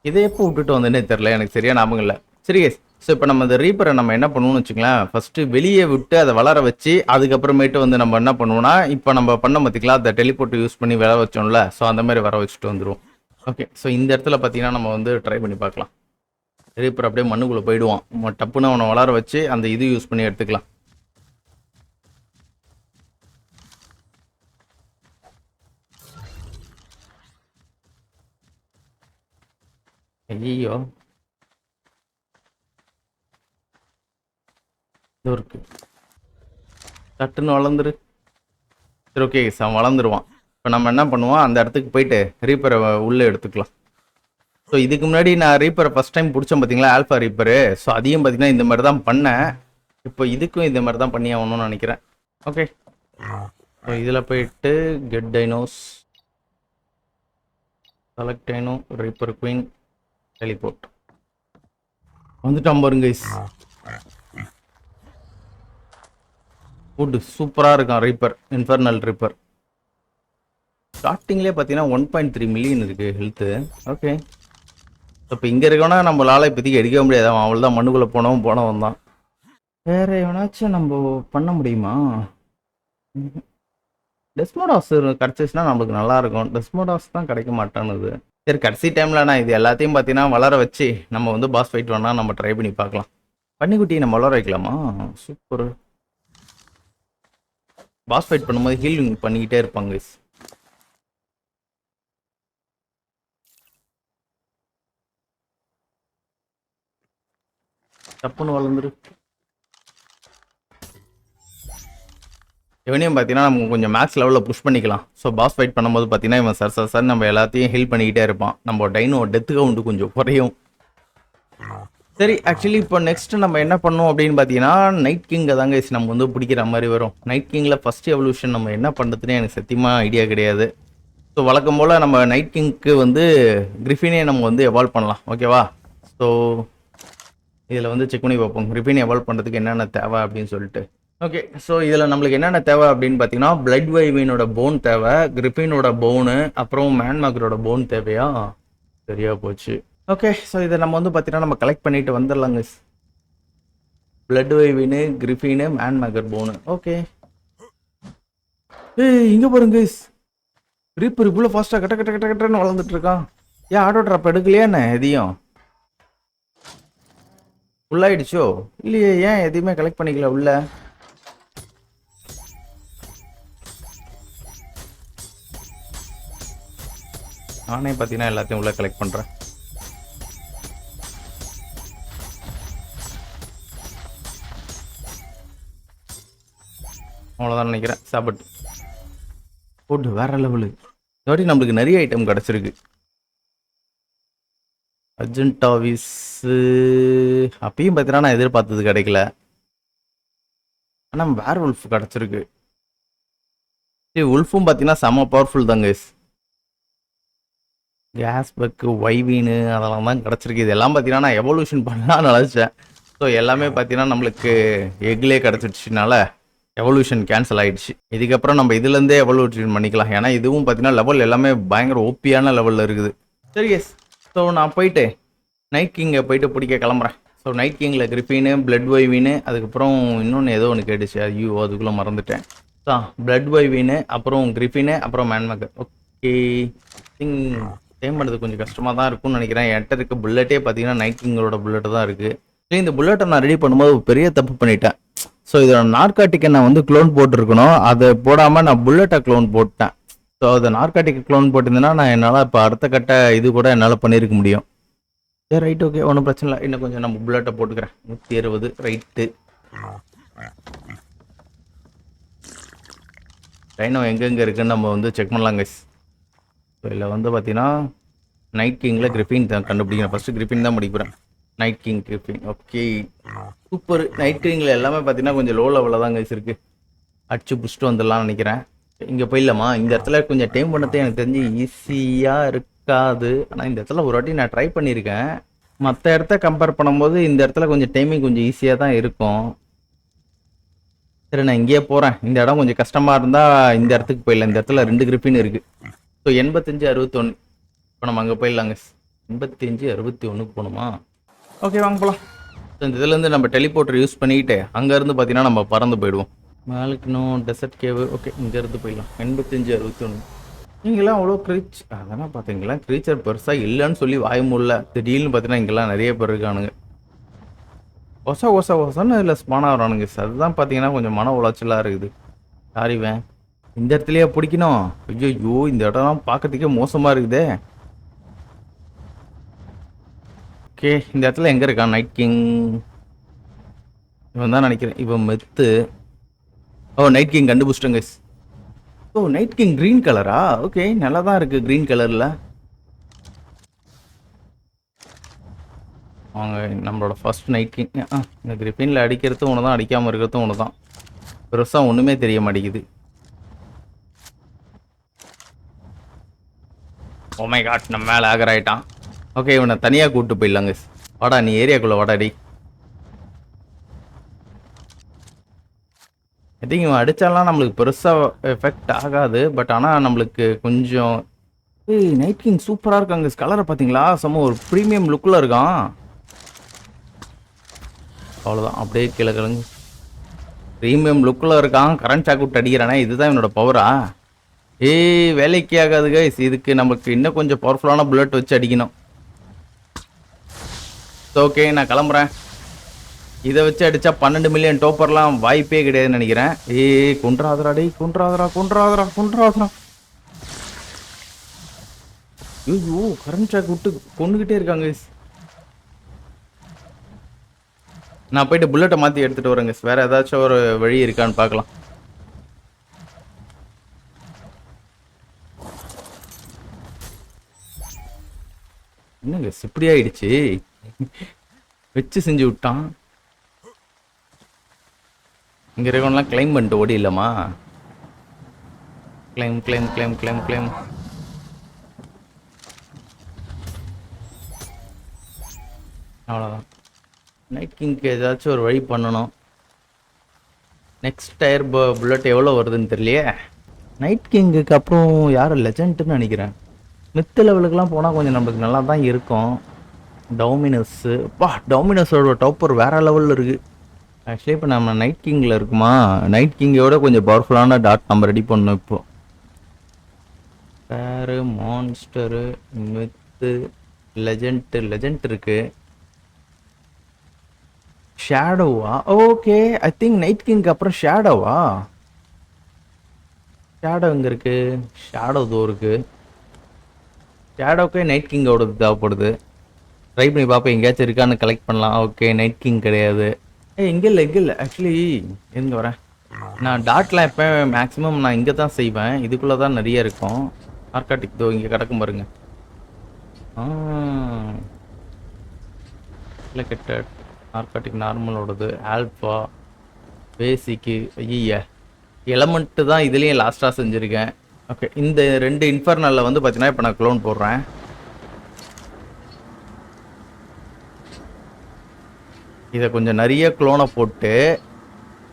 இதை எப்போ விட்டுட்டு வந்தேனே தெரில, எனக்கு சரியா ஞாபகம் இல்லை. சரி, ஸோ இப்போ நம்ம இந்த ரீப்பரை நம்ம என்ன பண்ணுவோம்னு வச்சுக்கலாம், ஃபஸ்ட்டு வெளியே விட்டு அதை வளர வச்சு அதுக்கப்புறமேட்டு வந்து நம்ம என்ன பண்ணுவோம்னா, இப்போ நம்ம பண்ண பார்த்திங்களா அந்த டெலிபோர்ட் யூஸ் பண்ணி வளர வச்சோம்ல, ஸோ அந்த மாதிரி வர வச்சுட்டு வந்துடுவோம். ஓகே, ஸோ இந்த இடத்துல பார்த்தீங்கன்னா நம்ம வந்து ட்ரை பண்ணி பார்க்கலாம். ரீப்பர் அப்படியே மண்ணுக்குள்ளே போயிடுவான். டப்புன்னு அவனை வளர வச்சு அந்த இது யூஸ் பண்ணி எடுத்துக்கலாம். ஐயோ, இருக்கு தட்டுன்னு வளர்ந்துரு. சரி ஓகே, அவன் வளர்ந்துருவான். இப்போ நம்ம என்ன பண்ணுவோம், அந்த இடத்துக்கு போயிட்டு ரீப்பரை உள்ளே எடுத்துக்கலாம். ஸோ இதுக்கு முன்னாடி நான் ரீப்பரை ஃபஸ்ட் டைம் பிடிச்சேன் பார்த்தீங்களா, ஆல்ஃபா ரீப்பரு. ஸோ அதையும் பார்த்தீங்கன்னா இந்த மாதிரி தான் பண்ணேன். இப்போ இதுக்கும் இந்த மாதிரி தான் பண்ணி ஆகணும்னு நினைக்கிறேன். ஓகே, ஸோ இதில் போயிட்டு get dinos, select dino, reaper queen, teleport வந்துட்டான் பாருங்க கைஸ். ஃபுட் சூப்பராக இருக்கான் ரீப்பர், இன்ஃபர்னல் ரீப்பர். ஸ்டார்டிங்லேயே பார்த்தீங்கன்னா 1.3 மில்லியன் இருக்குது ஹெல்த்து. ஓகே, இப்போ இங்கே இருக்கவனா நம்மளால் இப்போதைக்கு எடுக்க முடியாது. அவன் அவள் தான் மண்ணுக்குள்ளே போனவன் தான். வேறு எவனாச்சும் நம்ம பண்ண முடியுமா? டெஸ்மோடாஸ் கிடச்சிச்சுன்னா நம்மளுக்கு நல்லாயிருக்கும். டெஸ்மோடாஸ் தான் கிடைக்க மாட்டானுது. சரி, கடைசி டைமில் நான் இது எல்லாத்தையும் பார்த்தீங்கன்னா வளர வச்சு நம்ம வந்து பாஸ் ஃபைட் வேணால் நம்ம ட்ரை பண்ணி பார்க்கலாம். பன்னிக்குட்டியை நம்ம வளர வைக்கலாமா? சூப்பர். பாஸ் ஃபைட் பண்ணும்போது ஹீலிங் பண்ணிக்கிட்டே இருப்பாங்க. தப்புன்னு வளர்ந்துரு. இவனையும் பார்த்தீங்கன்னா நம்ம கொஞ்சம் மேக்ஸ் லெவலில் புஷ் பண்ணிக்கலாம். ஸோ பாஸ் ஃபைட் பண்ணும்போது பார்த்தீங்கன்னா இவன் சார் நம்ம எல்லாத்தையும் ஹெல்ப் பண்ணிக்கிட்டே இருப்பான். நம்ம டைனோ டெத்து கவுண்ட் கொஞ்சம் குறையும். சரி, ஆக்சுவலி இப்போ நெக்ஸ்ட் நம்ம என்ன பண்ணோம் அப்படின்னு பார்த்தீங்கன்னா நைட் கிங்கை தாங்க நம்ம வந்து பிடிக்கிற மாதிரி வரும். நைட் கிங்கில் ஃபர்ஸ்ட் எவல்யூஷன் நம்ம என்ன பண்ணுறதுன்னு எனக்கு சத்தியமாக ஐடியா கிடையாது. ஸோ வழக்கம் போல் நம்ம நைட் கிங்க்கு வந்து கிரிஃபினே நம்ம வந்து எவால்வ் பண்ணலாம். ஓகேவா? ஸோ இதில் வந்து செக் பண்ணி பார்ப்போம் கிரிஃபினை எவால்வ் பண்ணுறதுக்கு என்னென்ன தேவை அப்படின்னு சொல்லிட்டு. ஓகே. ஸோ இதில் நம்மளுக்கு என்னென்ன தேவை அப்படின்னு பார்த்தீங்கன்னா, பிளட் வைவினோட போன் தேவை, கிரிஃபினோட போனு, அப்புறம் மேன்மேக்கரோட போன் தேவையா? சரியா போச்சு. ஓகே. ஸோ இதை நம்ம வந்து பார்த்தீங்கன்னா நம்ம கலெக்ட் பண்ணிட்டு வந்துடலாங்க. பிளட் வைவினு, கிரிஃபினு, மேன்மேக்கர் போனு. ஓகே. ஏய் இங்கே பாருங்க கைஸ், ரீப்பர் இவ்வளோ ஃபாஸ்ட்டாக கட்ட கட்ட கட்ட கட்டன்னு வளர்ந்துட்டு இருக்கான். ஏன் ஆட்டோ ட்ராப் எடுக்கலையா என்ன எதையும்? ஃபுல்லாயிடுச்சோ இல்லையே, ஏன் எதையுமே கலெக்ட் பண்ணிக்கல உள்ள? நானே பார்த்தீங்கன்னா எல்லாத்தையும் உள்ள கலெக்ட் பண்ணுறேன். அவ்வளோதான் நினைக்கிறேன். சாப்பிட்டு ஃபுட் வேற லெவலு. இந்த வாட்டி நம்மளுக்கு நிறைய ஐட்டம் கிடச்சிருக்கு. அர்ஜென்டாவிஸு அப்பயும் பார்த்தீங்கன்னா நான் எதிர்பார்த்தது கிடைக்கல. ஆனால் வேர் உல்ஃப் கிடச்சிருக்கு. உல்ஃபும் பார்த்தீங்கன்னா செம்ம பவர்ஃபுல் தாங்க. கேஸ் பக்கு, வைவீனு அதெல்லாம் தான் கிடச்சிருக்கு. இதெல்லாம் பார்த்தீங்கன்னா நான் எவல்யூஷன் பண்ணலாம்னு நினச்சேன். ஸோ எல்லாமே பார்த்தீங்கன்னா நம்மளுக்கு எக்லே கிடச்சிடுச்சுனால எவல்யூஷன் கேன்சல் ஆகிடுச்சு. இதுக்கப்புறம் நம்ம இதுலேருந்தே எவல்யூஷன் பண்ணிக்கலாம். ஏன்னா இதுவும் பார்த்தீங்கன்னா லெவல் எல்லாமே பயங்கர ஓப்பியான லெவலில் இருக்குது. சரி எஸ். ஸோ நான் போயிட்டு நைட் கிங்கை போயிட்டு பிடிக்க கிளம்புறேன். ஸோ நைட் கிங்கில் கிரிஃபினு, பிளட் வைவீனு, அதுக்கப்புறம் இன்னொன்று ஏதோ ஒன்று கேட்டுச்சு. ஐயோ அதுக்குள்ளே மறந்துட்டேன். ஸோ பிளட் வைவீனு, அப்புறம் கிரிஃபினு, அப்புறம் மேன்மேக்கர். ஓகே. திங் டேம் பண்ணுறது கொஞ்சம் கஷ்டமாக தான் இருக்கும்னு நினைக்கிறேன். என்கிட்ட இருக்க புல்லட்டே பார்த்தீங்கன்னா நைட் கிங்கோட புல்லட்டு தான் இருக்குது. இந்த புல்லட்டை நான் ரெடி பண்ணும்போது பெரிய தப்பு பண்ணிட்டேன். ஸோ இதோட நார்காட்டிக்கை நான் வந்து க்ளோன் போட்டிருக்கணும். அதை போடாமல் நான் புல்லட்டை க்ளோன் போட்டேன். ஸோ அதை நார்காட்டிக்கை க்ளோன் போட்டிருந்தேன்னா நான் என்னால் இப்போ அடுத்த கட்ட இது கூட என்னால் பண்ணியிருக்க முடியும். சரி ரைட், ஓகே, ஒன்றும் பிரச்சனை இல்லை. இன்னும் கொஞ்சம் நம்ம புல்லட்டை போட்டுக்கிறேன். 160 ரைட்டு. டைனோ எங்கெங்கே இருக்குன்னு நம்ம வந்து செக் பண்ணலாம் கைஸ். ஸோ இதில் வந்து பார்த்தீங்கன்னா நைட் கிங்கில் கிரிஃபின் தான் கண்டுபிடிக்கிறேன். ஃபஸ்ட்டு கிரிஃபின் தான் முடிக்கிறேன். Night king griffin. Okay super. Night கிங்கில் எல்லாமே பார்த்தீங்கன்னா கொஞ்சம் லோ லெவலில் தான் கைஸ் இருக்குது. அடிச்சு பிடிச்சிட்டு வந்துடலாம்னு நினைக்கிறேன். இங்கே போயிடலாமா? இந்த இடத்துல கொஞ்சம் டைம் பண்ணதே எனக்கு தெரிஞ்சு ஈஸியாக இருக்காது. ஆனால் இந்த இடத்துல ஒரு வாட்டி நான் ட்ரை பண்ணியிருக்கேன். மற்ற இடத்த கம்பேர் பண்ணும்போது இந்த இடத்துல கொஞ்சம் டைமிங் கொஞ்சம் ஈஸியாக தான் இருக்கும். சரி நான் இங்கேயே போகிறேன். இந்த இடம் கொஞ்சம் கஷ்டமாக இருந்தால் இந்த இடத்துக்கு போயிடலாம். இந்த இடத்துல 2 கிரிஃபின் இருக்குது. ஸோ 85 61. இப்போ நம்ம அங்கே போயிடலாங்க. 85 61க்கு போகணுமா? ஓகே வாங்க போகலாம். ஸோ இந்த இதுலேருந்து நம்ம டெலிபோர்ட்டர் யூஸ் பண்ணிக்கிட்டு அங்கேருந்து பார்த்தீங்கன்னா நம்ம பறந்து போயிடுவோம். மேலுக்குனும் டெசர்ட் கேவு. ஓகே இங்கேருந்து போயிடலாம். 85 61. நீங்களாம் அவ்வளோ அதெல்லாம் பார்த்தீங்களா க்ரீச்சர் பெருசாக இல்லைன்னு சொல்லி வாய முடியல. திடீர்னு பார்த்தீங்கன்னா இங்கெல்லாம் நிறைய பேர் இருக்கானுங்க. ஒசன்னு இதில் ஸ்பான் ஆகிறானுங்க. அதுதான் பார்த்தீங்கன்னா கொஞ்சம் மன உளைச்சலாக இருக்குது. சாரிவேன் இந்த இடத்துலையே பிடிக்கணும். ஐயோ இந்த இடம்லாம் பார்க்கறதுக்கே மோசமாக இருக்குதே. ஓகே இந்த இடத்துல எங்கே இருக்கான் நைட் கிங்? இவன் தான் நினைக்கிறேன். இவன் மெத்து. ஓ நைட் கிங் கண்டுபிடிச்சிட்டேன் கைஸ். ஓ நைட் கிங் க்ரீன் கலரா? ஓகே நல்லா தான் இருக்குது க்ரீன் கலரில். அவங்க நம்மளோட ஃபர்ஸ்ட் நைட் கிங். இந்த கிரிஃபினில் அடிக்கிறதும் ஒன்று தான், அடிக்காமல் இருக்கிறதும் ஒன்று தான். பெருசாக ஒன்றுமே தெரிய மாட்டேங்குது. ஓ மை காட் நம்ம மேலே ஆகராயிட்டான். ஓகே இவனை தனியாக கூப்பிட்டு போயிடலாங்க. வாடா நீ ஏரியாக்குள்ளே வாடாடி. ஐ திங்க் இவன் அடித்தாலாம் நம்மளுக்கு பெருசாக எஃபெக்ட் ஆகாது. பட் ஆனால் நம்மளுக்கு கொஞ்சம் நைட் கிங் சூப்பராக இருக்காங்க. கலரை பார்த்தீங்களா? செம்ம ஒரு ப்ரீமியம் லுக்கில் இருக்கான். அவ்வளோதான் அப்படியே கீழே கிழங்கு ப்ரீமியம் லுக்கில் இருக்கான். கரண்ட் ஷாக் விட்டு அடிக்கிறானே, இதுதான் என்னோட பவரா? வேலைக்கு ஆகாது கைஸ். இதுக்கு நமக்கு இன்னும் கொஞ்சம் பவர்ஃபுல்லான புல்லட் வச்சு அடிக்கணும். ஓகே நான் கிளம்புறேன். இதை வச்சு அடித்தா 12 மில்லியன் டோப்பர்லாம் வாய்ப்பே கிடையாதுன்னு நினைக்கிறேன். கொன்றாதரா டேய், கொன்றாதரா. ஐயோ கரண்ட் ஷாக் விட்டு கொண்டுகிட்டே இருக்காங்க கைஸ். நான் போயிட்டு புல்லட்டை மாற்றி எடுத்துகிட்டு வரேங்க. வேறு ஏதாச்சும் ஒரு வழி இருக்கான்னு பார்க்கலாம். என்னங்க இப்படி ஆயிடுச்சு? வச்சு செஞ்சு விட்டான். இங்கே இருக்கவங்கலாம் கிளைம் பண்ணிட்டு ஓடி இல்லைம்மா. கிளைம். அவ்வளோதான். நைட் கிங்க்கு ஏதாச்சும் ஒரு வழி பண்ணணும். நெக்ஸ்ட் டயர் புல்லட் எவ்வளோ வருதுன்னு தெரியலையே. நைட் கிங்குக்கு அப்புறம் யார் லெஜண்ட்டுன்னு நினைக்கிறேன். மித்து லெவலுக்குலாம் போனால் கொஞ்சம் நம்மளுக்கு நல்லா தான் இருக்கும். டொமினஸ்ஸு டொமினஸோட டாப்பர் வேறு லெவலில் இருக்குது. ஆக்சுவலி இப்போ நம்ம நைட் கிங்கில் இருக்குமா, நைட் கிங்கோட கொஞ்சம் பவர்ஃபுல்லான டாட் நம்ம ரெடி பண்ணணும். இப்போது வேறு மான்ஸ்டரு, மித்து, லெஜண்ட் இருக்குது. ஷேடோவா? ஓகே, ஐ திங்க் நைட் கிங்க்கு அப்புறம் ஷேடோவா? ஷேடோ எங்கே இருக்குது? ஷேடோ தோ இருக்குது. ஷேடோக்கே நைட் கிங்கோட தேவைப்படுது. ட்ரை பண்ணி பார்ப்போம் எங்கேயாச்சும் இருக்கான்னு கலெக்ட் பண்ணலாம். ஓகே, நைட் கிங் கிடையாது. இங்கே இல்லை ஆக்சுவலி எங்கே வரேன் நான். டாட்லாம் எப்போ மேக்ஸிமம் நான் இங்கே தான் செய்வேன். இதுக்குள்ளே தான் நிறைய இருக்கும். ஆர்காட்டிக் தோ இங்கே கிடக்கும் பாருங்க. கெட்ட ஆர்காட்டிக் நார்மலோடது, ஆல்ஃபா, பேசிக்கு, ஐயா எலமெண்ட்டு தான் இதுலேயும் லாஸ்ட்டாக செஞ்சுருக்கேன். ஓகே, இந்த 2 இன்ஃபர்னலில் வந்து பார்த்தீங்கன்னா இப்போ நான் க்ளோன் போடுறேன். இதை கொஞ்சம் நிறைய க்ளோனை போட்டு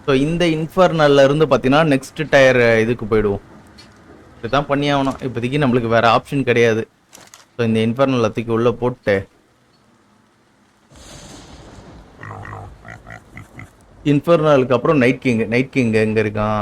ஸோ இந்த இன்ஃபர்னல்ல இருந்து பார்த்தீங்கன்னா நெக்ஸ்ட் டயர் இதுக்கு போயிடுவோம். இதுதான் பண்ணி ஆகணும். இப்போதைக்கு நம்மளுக்கு வேறு ஆப்ஷன் கிடையாது. ஸோ இந்த இன்ஃபர்னல் தூக்கி உள்ளே போட்டு இன்ஃபர்னலுக்கு அப்புறம் நைட் கிங் எங்கே இருக்கான்?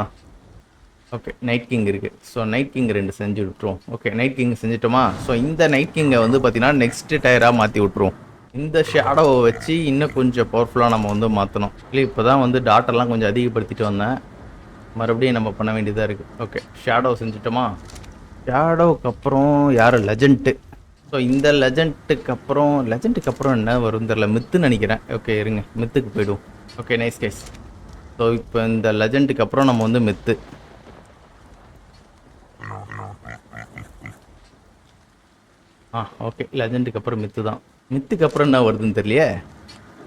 ஓகே, நைட் கிங் இருக்குது. ஸோ நைட் கிங் 2 செஞ்சு விட்டுருவோம். ஓகே, நைட் கிங் செஞ்சிட்டோமா? ஸோ இந்த நைட் கிங்கை வந்து பார்த்தீங்கன்னா நெக்ஸ்ட் டயராக மாற்றி விட்ருவோம். இந்த ஷேடோவை வச்சு இன்னும் கொஞ்சம் பவர்ஃபுல்லாக நம்ம வந்து மாற்றணும். இல்லை இப்போ தான் வந்து டாட்டெல்லாம் கொஞ்சம் அதிகப்படுத்திட்டு வந்தேன். மறுபடியும் நம்ம பண்ண வேண்டியதாக இருக்குது. Okay, shadow செஞ்சிட்டோமா? ஷேடோவுக்கு அப்புறம் யார்? லெஜண்ட்டு. ஸோ இந்த லெஜண்ட்டுக்கு அப்புறம் என்ன வரும் தெரியல. மித்துன்னு நினைக்கிறேன். ஓகே, இருங்க, மித்துக்கு போய்டுவோம். Okay, nice case. ஸோ இப்போ இந்த லெஜண்ட்டுக்கு அப்புறம் நம்ம வந்து மித்து. ஓகே, லெஜண்ட்டுக்கு அப்புறம் மித்து தான். மித்துக்கு அப்புறம் என்ன வருதுன்னு தெரியலையே.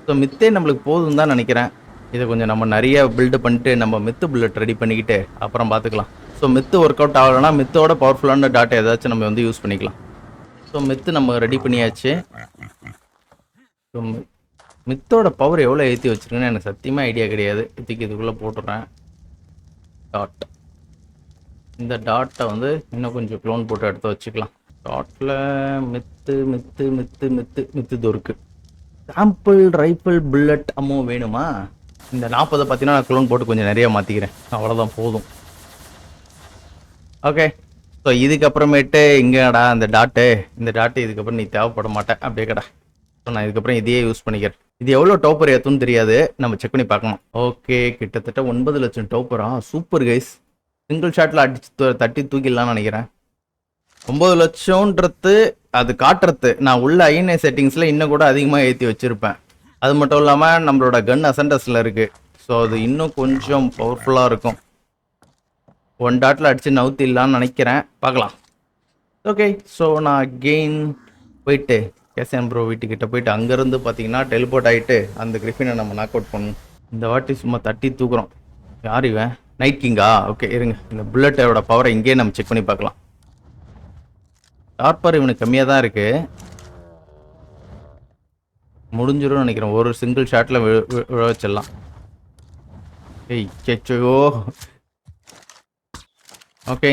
ஸோ மித்தே நம்மளுக்கு போதும் தான் நினைக்கிறேன். இதை கொஞ்சம் நம்ம நிறைய பில்டு பண்ணிட்டு நம்ம மித்து புல்லட் ரெடி பண்ணிக்கிட்டு அப்புறம் பார்த்துக்கலாம். ஸோ மித்து ஒர்க் அவுட் ஆகலைன்னா மித்தோட பவர்ஃபுல்லான டாட்டா ஏதாச்சும் நம்ம வந்து யூஸ் பண்ணிக்கலாம். ஸோ மித்து நம்ம ரெடி பண்ணியாச்சு. ஸோ மித்தோட பவர் எவ்வளோ ஏற்றி வச்சுருக்குன்னு எனக்கு சத்தியமாக ஐடியா கிடையாது. இதுக்கு இதுக்குள்ளே போட்டுடுறேன் டாட். இந்த டாட்டை வந்து இன்னும் கொஞ்சம் க்ளோன் போட்டு எடுத்து வச்சுக்கலாம். டாட்டில் மித்து தொருக்கு. சாம்பிள் ரைஃபிள் புல்லட் அம்மோ வேணுமா? இந்த 40 பார்த்தீங்கன்னா நான் க்ளோன் போட்டு கொஞ்சம் நிறைய மாற்றிக்கிறேன். அவ்வளோதான், போதும். ஓகே, ஸோ இதுக்கப்புறமேட்டு இங்கேடா இந்த டாட்டு இதுக்கப்புறம் நீ தேவைப்பட மாட்டேன். அப்படியே கடா. ஸோ நான் இதுக்கப்புறம் இதையே யூஸ் பண்ணிக்கிறேன். இது எவ்வளோ டோப்பர் ஏற்றுன்னு தெரியாது, நம்ம செக் பண்ணி பார்க்கணும். ஓகே, கிட்டத்தட்ட 9 லட்சம் டோப்பரா? Super guys. சிங்கிள் ஷாட்டில் அடிச்சு தட்டி தூக்கிடலான்னு நினைக்கிறேன். 9 லட்சம்ன்றது அது காட்டுறது. நான் உள்ள ஐஎன்ஏ செட்டிங்ஸில் இன்னும் கூட அதிகமாக ஏற்றி வச்சுருப்பேன். அது மட்டும் இல்லாமல் நம்மளோட கன் அசண்டஸில் இருக்குது. ஸோ அது இன்னும் கொஞ்சம் பவர்ஃபுல்லாக இருக்கும். 1 டாட்டில் அடித்து நவுத்திடலான்னு நினைக்கிறேன். பார்க்கலாம். ஓகே, ஸோ நான் அகெயின் போயிட்டு கேசியன் ப்ரோ வீட்டுக்கிட்ட போயிட்டு அங்கேருந்து பார்த்தீங்கன்னா டெலிபோர்ட் ஆகிட்டு அந்த கிரிஃபினை நம்ம நாக் அவுட் பண்ணணும். இந்த வாட்டி சும்மா தட்டி தூக்குறோம். யார் இவன்? நைட் கிங்கா? ஓகே, இருங்க, இந்த புல்லட்டோட பவரை இங்கேயே நம்ம செக் பண்ணி பார்க்கலாம். டார்பர் இவனுக்கு கம்மியாக தான் இருக்குது. முடிஞ்சிடும் நினைக்கிறேன். ஒரு சிங்கிள் ஷாட்டில் விழ வச்சிடலாம். ஏய் சேச்சோ. ஓகே,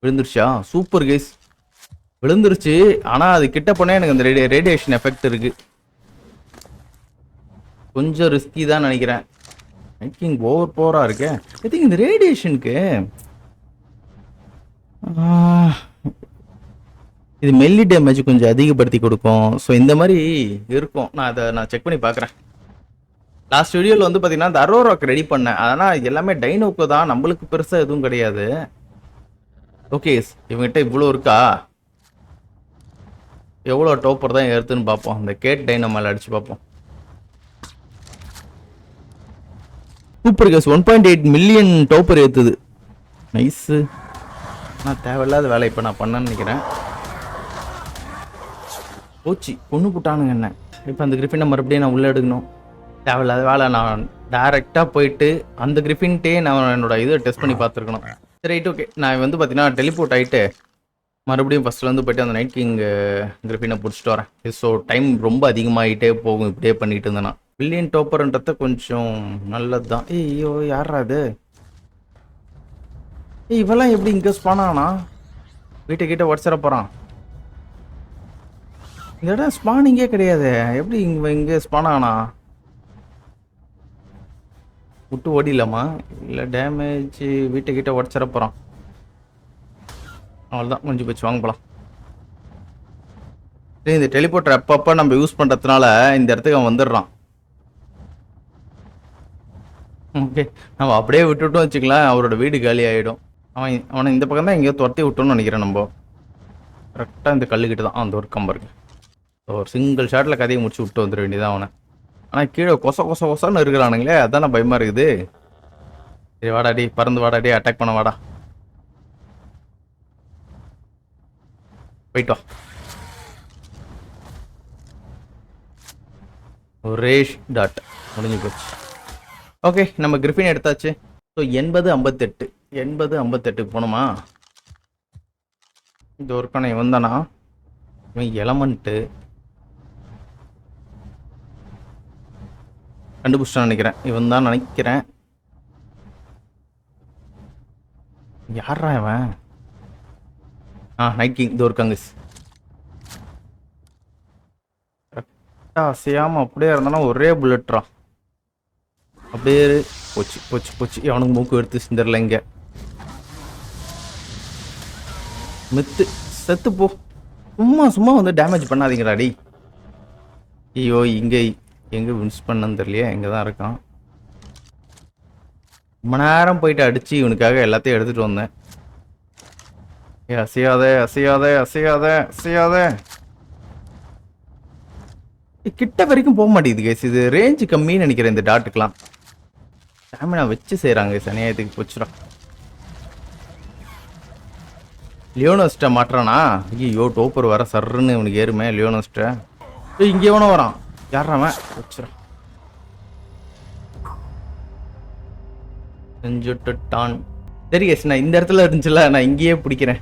விழுந்துருச்சா? சூப்பர் கேஸ், விழுந்துருச்சு. ஆனால் அது கிட்ட போனால் எனக்கு அந்த ரேடியேஷன் எஃபெக்ட் இருக்குது. கொஞ்சம் ரிஸ்கி தான் நினைக்கிறேன். மேக்கிங் ஓவர் பவராக இருக்கு. ஐ திங்க் இந்த ரேடியேஷனுக்கு இது மெல்லி டேமேஜ் கொஞ்சம் அதிகப்படுத்தி கொடுக்கும். ஸோ இந்த மாதிரி இருக்கும். நான் செக் பண்ணி பார்க்குறேன். லாஸ்ட் வீடியோவில் வந்து பார்த்தீங்கன்னா இந்த அரோராக்கு ரெடி பண்ணேன். அதனால் எல்லாமே டைனோக்கு தான், நம்மளுக்கு பெருசாக எதுவும் கிடையாது. ஓகே, இவங்ககிட்ட இவ்வளோ இருக்கா? எவ்வளோ டோப்பர் தான் ஏறுதுன்னு பார்ப்போம். இந்த கேட் டைனோ மேலே அடித்து பார்ப்போம். சூப்பர் கேஸ், 1.8 மில்லியன் டோப்பர் ஏற்றுது. நைஸு. நான் தேவையில்லாத வேலை இப்போ நான் பண்ணேன்னு நினைக்கிறேன். போச்சு, பொண்ணு போட்டானுங்க என்ன. இப்போ அந்த கிரிஃபினை மறுபடியும் நான் உள்ளே எடுக்கணும். தேவையில்லாத வேலை. நான் டைரெக்டாக போயிட்டு அந்த கிரிஃபின்ட்டே நான் என்னோட இதை டெஸ்ட் பண்ணி பார்த்துருக்கணும். சரி, ரைட், ஓகே. நான் வந்து பார்த்தீங்கன்னா டெலிபோர்ட் ஆகிட்டு மறுபடியும் ஃபஸ்ட்லேருந்து போய்ட்டு அந்த நைட் கிங் கிரிஃபினை பிடிச்சிட்டு வரேன். ஸோ டைம் ரொம்ப அதிகமாகிட்டே போகும் இப்படியே பண்ணிட்டு இருந்தேன்னா. பில்லியன் டோப்பர்ன்றது கொஞ்சம் நல்லது தான். ஐயோ யாரா அது? இவெல்லாம் எப்படி இங்கே ஸ்பானானா? வீட்டுக்கிட்ட உடச்சிட போகிறான். இந்த இடம் ஸ்பானிங்கே கிடையாது, எப்படி இங்கே ஸ்பானானா? விட்டு ஓடிடலாமா? இல்லை டேமேஜ் வீட்டுக்கிட்ட உடச்சிட போகிறான். அவ்வளோதான், கொஞ்சம் போச்சு, வாங்க போகலாம். இந்த டெலிபோர்ட்டர் அப்பப்போ நம்ம யூஸ் பண்ணுறதுனால இந்த இடத்துக்கு அவன் வந்துடுறான். ஓகே, நம்ம அப்படியே விட்டுட்டோம் வச்சுக்கலாம், அவரோட வீடு காலி ஆகிடும். அவனை இந்த பக்கம் தான் எங்கேயோ துரத்தி விட்டோம்னு நினைக்கிறேன். நம்ம கரெக்டாக இந்த கல்லுக்கிட்ட தான் அந்த ஒரு கம்பருக்கு ஒரு சிங்கிள் ஷாட்டில் கதையை முடிச்சு விட்டு வந்துட வேண்டியதான் அவனை. ஆனால் கீழே கொசன்னு இருக்கிறானுங்களே, அதான பயமாக இருக்குது. சரி வாடாடி, பறந்து வாடாடி, அட்டாக் பண்ண வாடா, போயிட்டு வா. ஒரே டாட் முடிஞ்சு போச்சு. ஓகே, நம்ம கிரிஃபின் எடுத்தாச்சு. ஸோ 80-58 போனோமா? இந்த ஒர்க்கான இவன் தானா? இவன் எலமெண்ட்டு கண்டுபிடிச்சான்னு நினைக்கிறேன். இவன் தான் நினைக்கிறேன். யாரா இவன்? Night king. இது ஒரு கங்குஸ். கரெக்டாக அசையாமல் அப்படியே இருந்தானா ஒரே புல்லட்ரா. அப்படியே போச்சு. அவனுக்கு மூக்கு எடுத்து சிந்தரில் இங்கே மித்து செத்து போ. சும்மா வந்து டேமேஜ் பண்ணாதீங்கடாடி. ஐயோ எங்கே வின்ஸ் பண்ணன்னு தெரியலையே, எங்கே தான் இருக்கான். ரொம்ப நேரம் போயிட்டு அடித்து இவனுக்காக எல்லாத்தையும் எடுத்துகிட்டு வந்தேன். அசையாத. கிட்ட வரைக்கும் போக மாட்டேங்குது கைஸ். இது ரேஞ்சு கம்மின்னு நினைக்கிறேன் இந்த டாட்டுக்கெலாம். ஸ்டாமினா வச்சு செய்கிறாங்க சனியாயத்துக்கு. போச்சுடா. லியோனோஸ்ட்டை மாட்டுறானா? ஐயோ டோப்பர் வர சர்ன்னு இவனுக்கு ஏறுமே லியோனோஸ்ட்டை. இங்கே எவனோ வரான். யாராவன்? வச்சுடா. செஞ்சுட்டான். சரி கேஸ், நான் இந்த இடத்துல இருந்துச்சுல, நான் இங்கேயே பிடிக்கிறேன்.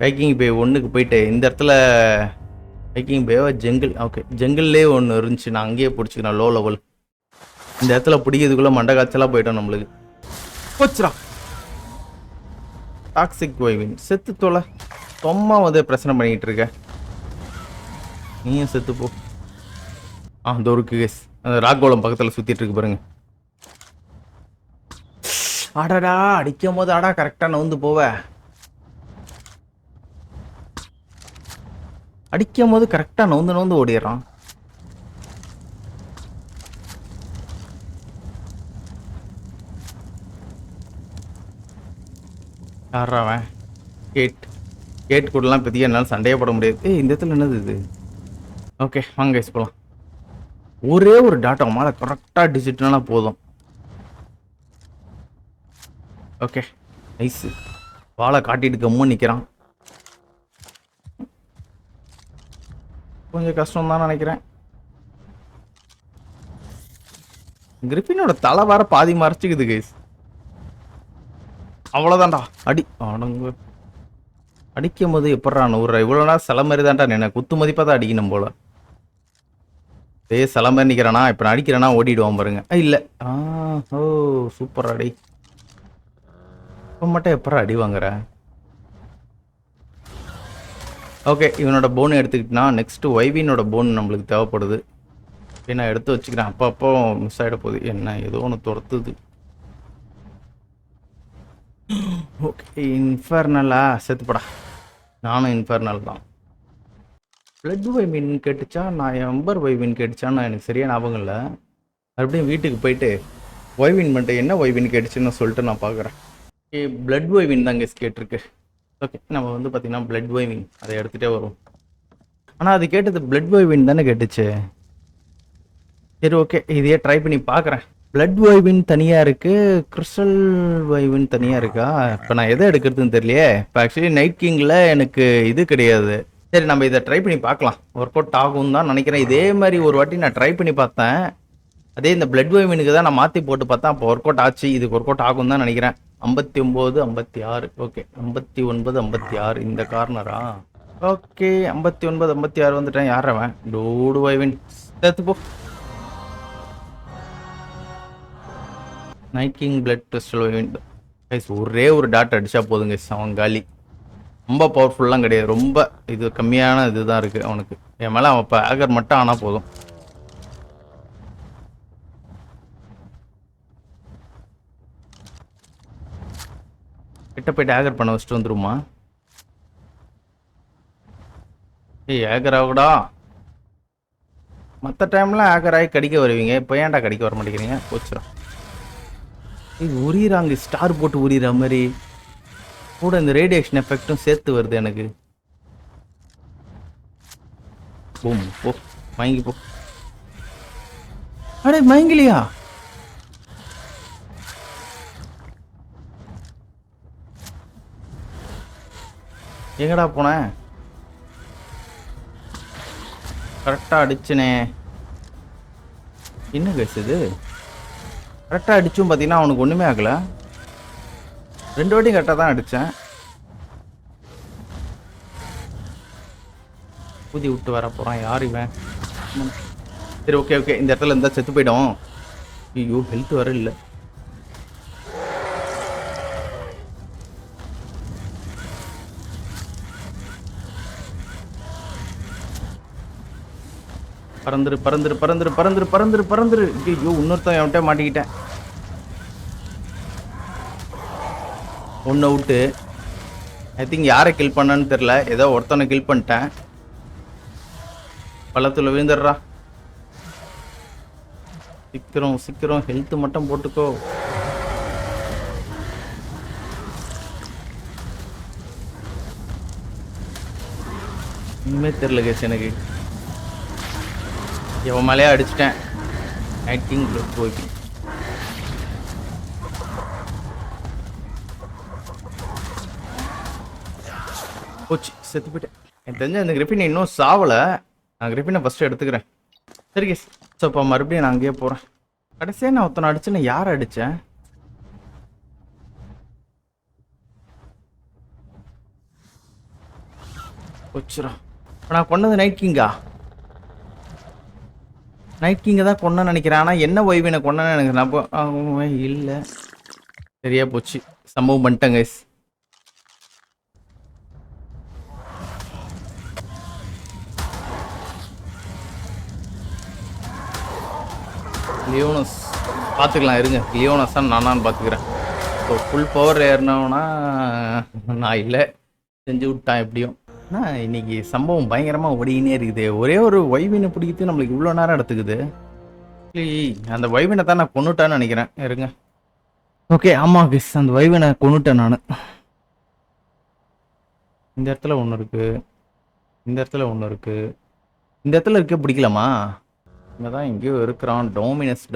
வைக்கிங் பே 1க்கு போயிட்டு இந்த இடத்துல வைக்கிங் பேவா ஜங்கிள். ஓகே, ஜங்கிள்லேயே ஒன்று இருந்துச்சு, நான் அங்கேயே பிடிச்சிக்கிறேன். லோ லெவல் இந்த இடத்துல பிடிக்கிறதுக்குள்ளே மண்டை காய்ச்சலாக போயிட்டோம் நம்மளுக்கு. போச்சுடா. டாக்ஸிக் வைவின் செத்து தோலை. சும்மா வந்து பிரச்சனை பண்ணிக்கிட்டு இருக்க, நீயும் செத்து போ. அந்த ஒரு கேஸ் அந்த ராக்கோளம் பக்கத்தில் சுற்றிட்டு இருக்கு பாருங்க. ஆடாடா, அடிக்கும் போது ஆடா கரெக்டாக நவுந்து போவ. அடிக்கும் போது கரெக்டாக நவுந்து ஓடிடுறான். யாராவன்? கேட் கூடலாம் பற்றி என்னால் சண்டையே போட முடியாது. இந்த இடத்துல என்னது இது? ஓகே வாங்க கைஸ் போகலாம். ஒரே ஒரு டாட்டா மேலே கரெக்டாக டிஜிட்னா போதும். Okay nice. வாழை காட்டிட்டு கம்முன்னு நிற்கிறான். கொஞ்சம் கஷ்டம் தான் நினைக்கிறேன். கிரிஃபினோட தலை வர பாதி மறைச்சிக்குது கைஸ். அவ்வளோதான்டா. அவனுங்க அடிக்கும் போது எப்படா நூறுரூவா இவ்வளோ நாள் சில மாதிரி தான்டா. என்ன குத்து மதிப்பாக தான் அடிக்கணும் போல. சில மாதிரி நிற்கிறானா? இப்போ நான் அடிக்கிறேன்னா ஓடிடுவான் பாருங்க. இல்லை ஓ சூப்பர் அடி. இப்போ மட்டும் எப்படா அடி வாங்குற? ஓகே, இவனோட போன் எடுத்துக்கிட்டா நெக்ஸ்ட்டு வைவினோட போன் நம்மளுக்கு தேவைப்படுது. நான் எடுத்து வச்சுக்கிறேன். அப்போ மிஸ் ஆகிட போகுது. என்ன ஏதோ ஒன்று துரத்துது. ஓகே, இன்ஃபர்னலா? செத்துப்படா. நானும் இன்ஃபர்னல் தான். பிளட் வைவின் கேட்டுச்சா நான் எம்பர் வைவின் கேட்டுச்சான்னு எனக்கு சரியாக ஞாபகம் இல்லை. மறுபடியும் வீட்டுக்கு போயிட்டு வைவின் பண்ணிட்டு என்ன வைவின் கேட்டுச்சுன்னு சொல்லிட்டு நான் பார்க்குறேன். ஓகே, பிளட் வைவின் தான் கெஸ் கேட்டிருக்கு. ஓகே, நம்ம வந்து பார்த்திங்கன்னா பிளட் வைவின் அதை எடுத்துகிட்டே வரும். ஆனால் அது கேட்டது பிளட் வைவின் தானே கேட்டுச்சு. சரி ஓகே, இதையே ட்ரை பண்ணி பார்க்குறேன். பிளட் வைவின் தனியாக இருக்குது, கிறிஸ்டல் வைவின் தனியாக இருக்கா? இப்போ நான் எதை எடுக்கிறதுன்னு தெரியலையே. இப்போ ஆக்சுவலி நைட் கிங்கில் எனக்கு இது கிடையாது. சரி நம்ம இதை ட்ரை பண்ணி பார்க்கலாம். ஒர்க் அவுட் ஆகும் தான் நினைக்கிறேன். இதே மாதிரி ஒரு வாட்டி நான் ட்ரை பண்ணி பார்த்தேன். அதே இந்த பிளட் வைவினுக்கு தான் நான் மாற்றி போட்டு பார்த்தேன். அப்போ ஒர்க் அவுட் ஆச்சு. இதுக்கு ஒர்க் அவுட் ஆகும் தான் நினைக்கிறேன். 59 56. ஓகே 59 56 இந்த கார்னரா? ஓகே 59 56 வந்துட்டேன். யாரவன்? டூடு வைவின் சேர்த்து போ. Night king blood crystal guys ஒரே ஒரு டாட் அடிச்சா போதுங்க அவன் காலி. ரொம்ப பவர்ஃபுல்லாம் கிடையாது, ரொம்ப இது கம்மியான இதுதான் இருக்குது அவனுக்கு. என் மேலே அவன் இப்போ ஆகர் மட்டும் ஆனால் போதும். கிட்ட போய்ட்டு ஆகர் பண்ண வச்சுட்டு வந்துருமா? ஏய் ஆகர் ஆகுடா. மற்ற டைம்லாம் ஆகர் ஆகி கடிக்க வருவீங்க, இப்போ ஏன்டா கடிக்க வர மாட்டேங்கிறீங்க? போச்சுடும். ஏய் உரியிறாங்க, ஸ்டார் போட்டு உரியிற மாதிரி கூட இந்த ரேடியேஷன் எஃபெக்டும் சேர்த்து வருது எனக்கு. பூம் போ மயங்கி போ. அடே மயங்கிலியா? எங்கடா போனேன்? கரெக்டாக அடிச்சுனே. என்ன கேஸ் இது? கரெக்டாக அடிச்சும் பார்த்தீங்கன்னா அவனுக்கு ஒன்றுமே ஆகலை. 2 வாட்டியும் கரெக்டாக தான் அடித்தேன். ஊதி விட்டு வர போகிறான் யார் இவன்? சரி ஓகே ஓகே, இந்த இடத்துல இருந்தால் செத்து போயிடும். ஐயோ ஹெல்த் வர இல்லை. பறந்துரு பறந்துரு பறந்துரு பறந்துரு பறந்துரு பறந்துரு. ஐயோ இன்னொருத்தன் என்கிட்ட மாட்டிக்கிட்டேன். ஒன்று விட்டு ஐ திங்க் யாரை கில் பண்ணான்னு தெரில, ஏதோ ஒருத்தனை கில் பண்ணிட்டேன். பள்ளத்தில் விழுந்துடுறா. சீக்கிரம் சீக்கிரம் ஹெல்த் மட்டும் போட்டுக்கோ. இனிமே தெரில கேஸ் எனக்கு. எவன் மேலேயே அடிச்சிட்டேன். நைட் கிங் போய் போச்சு, செத்து போயிட்டேன். எனக்கு தெரிஞ்ச அந்த கிரிஃபின் இன்னும் சாவலை. நான் கிரிஃபினை ஃபஸ்ட்டு எடுத்துக்கிறேன். சரி கேஸ், ஸோ இப்போ மறுபடியும் நான் அங்கேயே போகிறேன். கடைசியாக நான் ஒருத்தனை அடிச்சேன்னு யாரை அடித்தேன்? போச்சுரா. இப்போ நான் கொண்டது நைட் கிங்கா? நைட் கிங்கை தான் கொண்டேன்னு நினைக்கிறேன். ஆனால் என்ன ஒய்வினை கொண்டேன்னு எனக்கு நம்ப இல்லை. சரியா போச்சு, சம்பவம் பண்ணிட்டேன் கைஸ். லியோனஸ் பார்த்துக்கலாம் இருங்க. லியோனஸ் தான் நானான்னு பார்த்துக்கிறேன். ஸோ ஃபுல் பவர் ஏறினோன்னா நான் இல்லை, செஞ்சு விட்டான் எப்படியும். ஆனால் இன்னைக்கு சம்பவம் பயங்கரமாக ஓடிக்கினே இருக்குது. ஒரே ஒரு ஒய்வினை பிடிக்கிறது நம்மளுக்கு இவ்வளோ நேரம் எடுத்துக்குது. அந்த வைவினை தான் நான் கொண்டுட்டான்னு நினைக்கிறேன். இருங்க. ஓகே ஆமாம் கிஸ், அந்த வைவினை கொண்டுட்டேன் நான். இந்த இடத்துல ஒன்று இருக்குது, இந்த இடத்துல ஒன்று இருக்குது, இந்த இடத்துல இருக்க பிடிக்கலாமா? இங்கே தான் எங்கேயோ இருக்கிறான்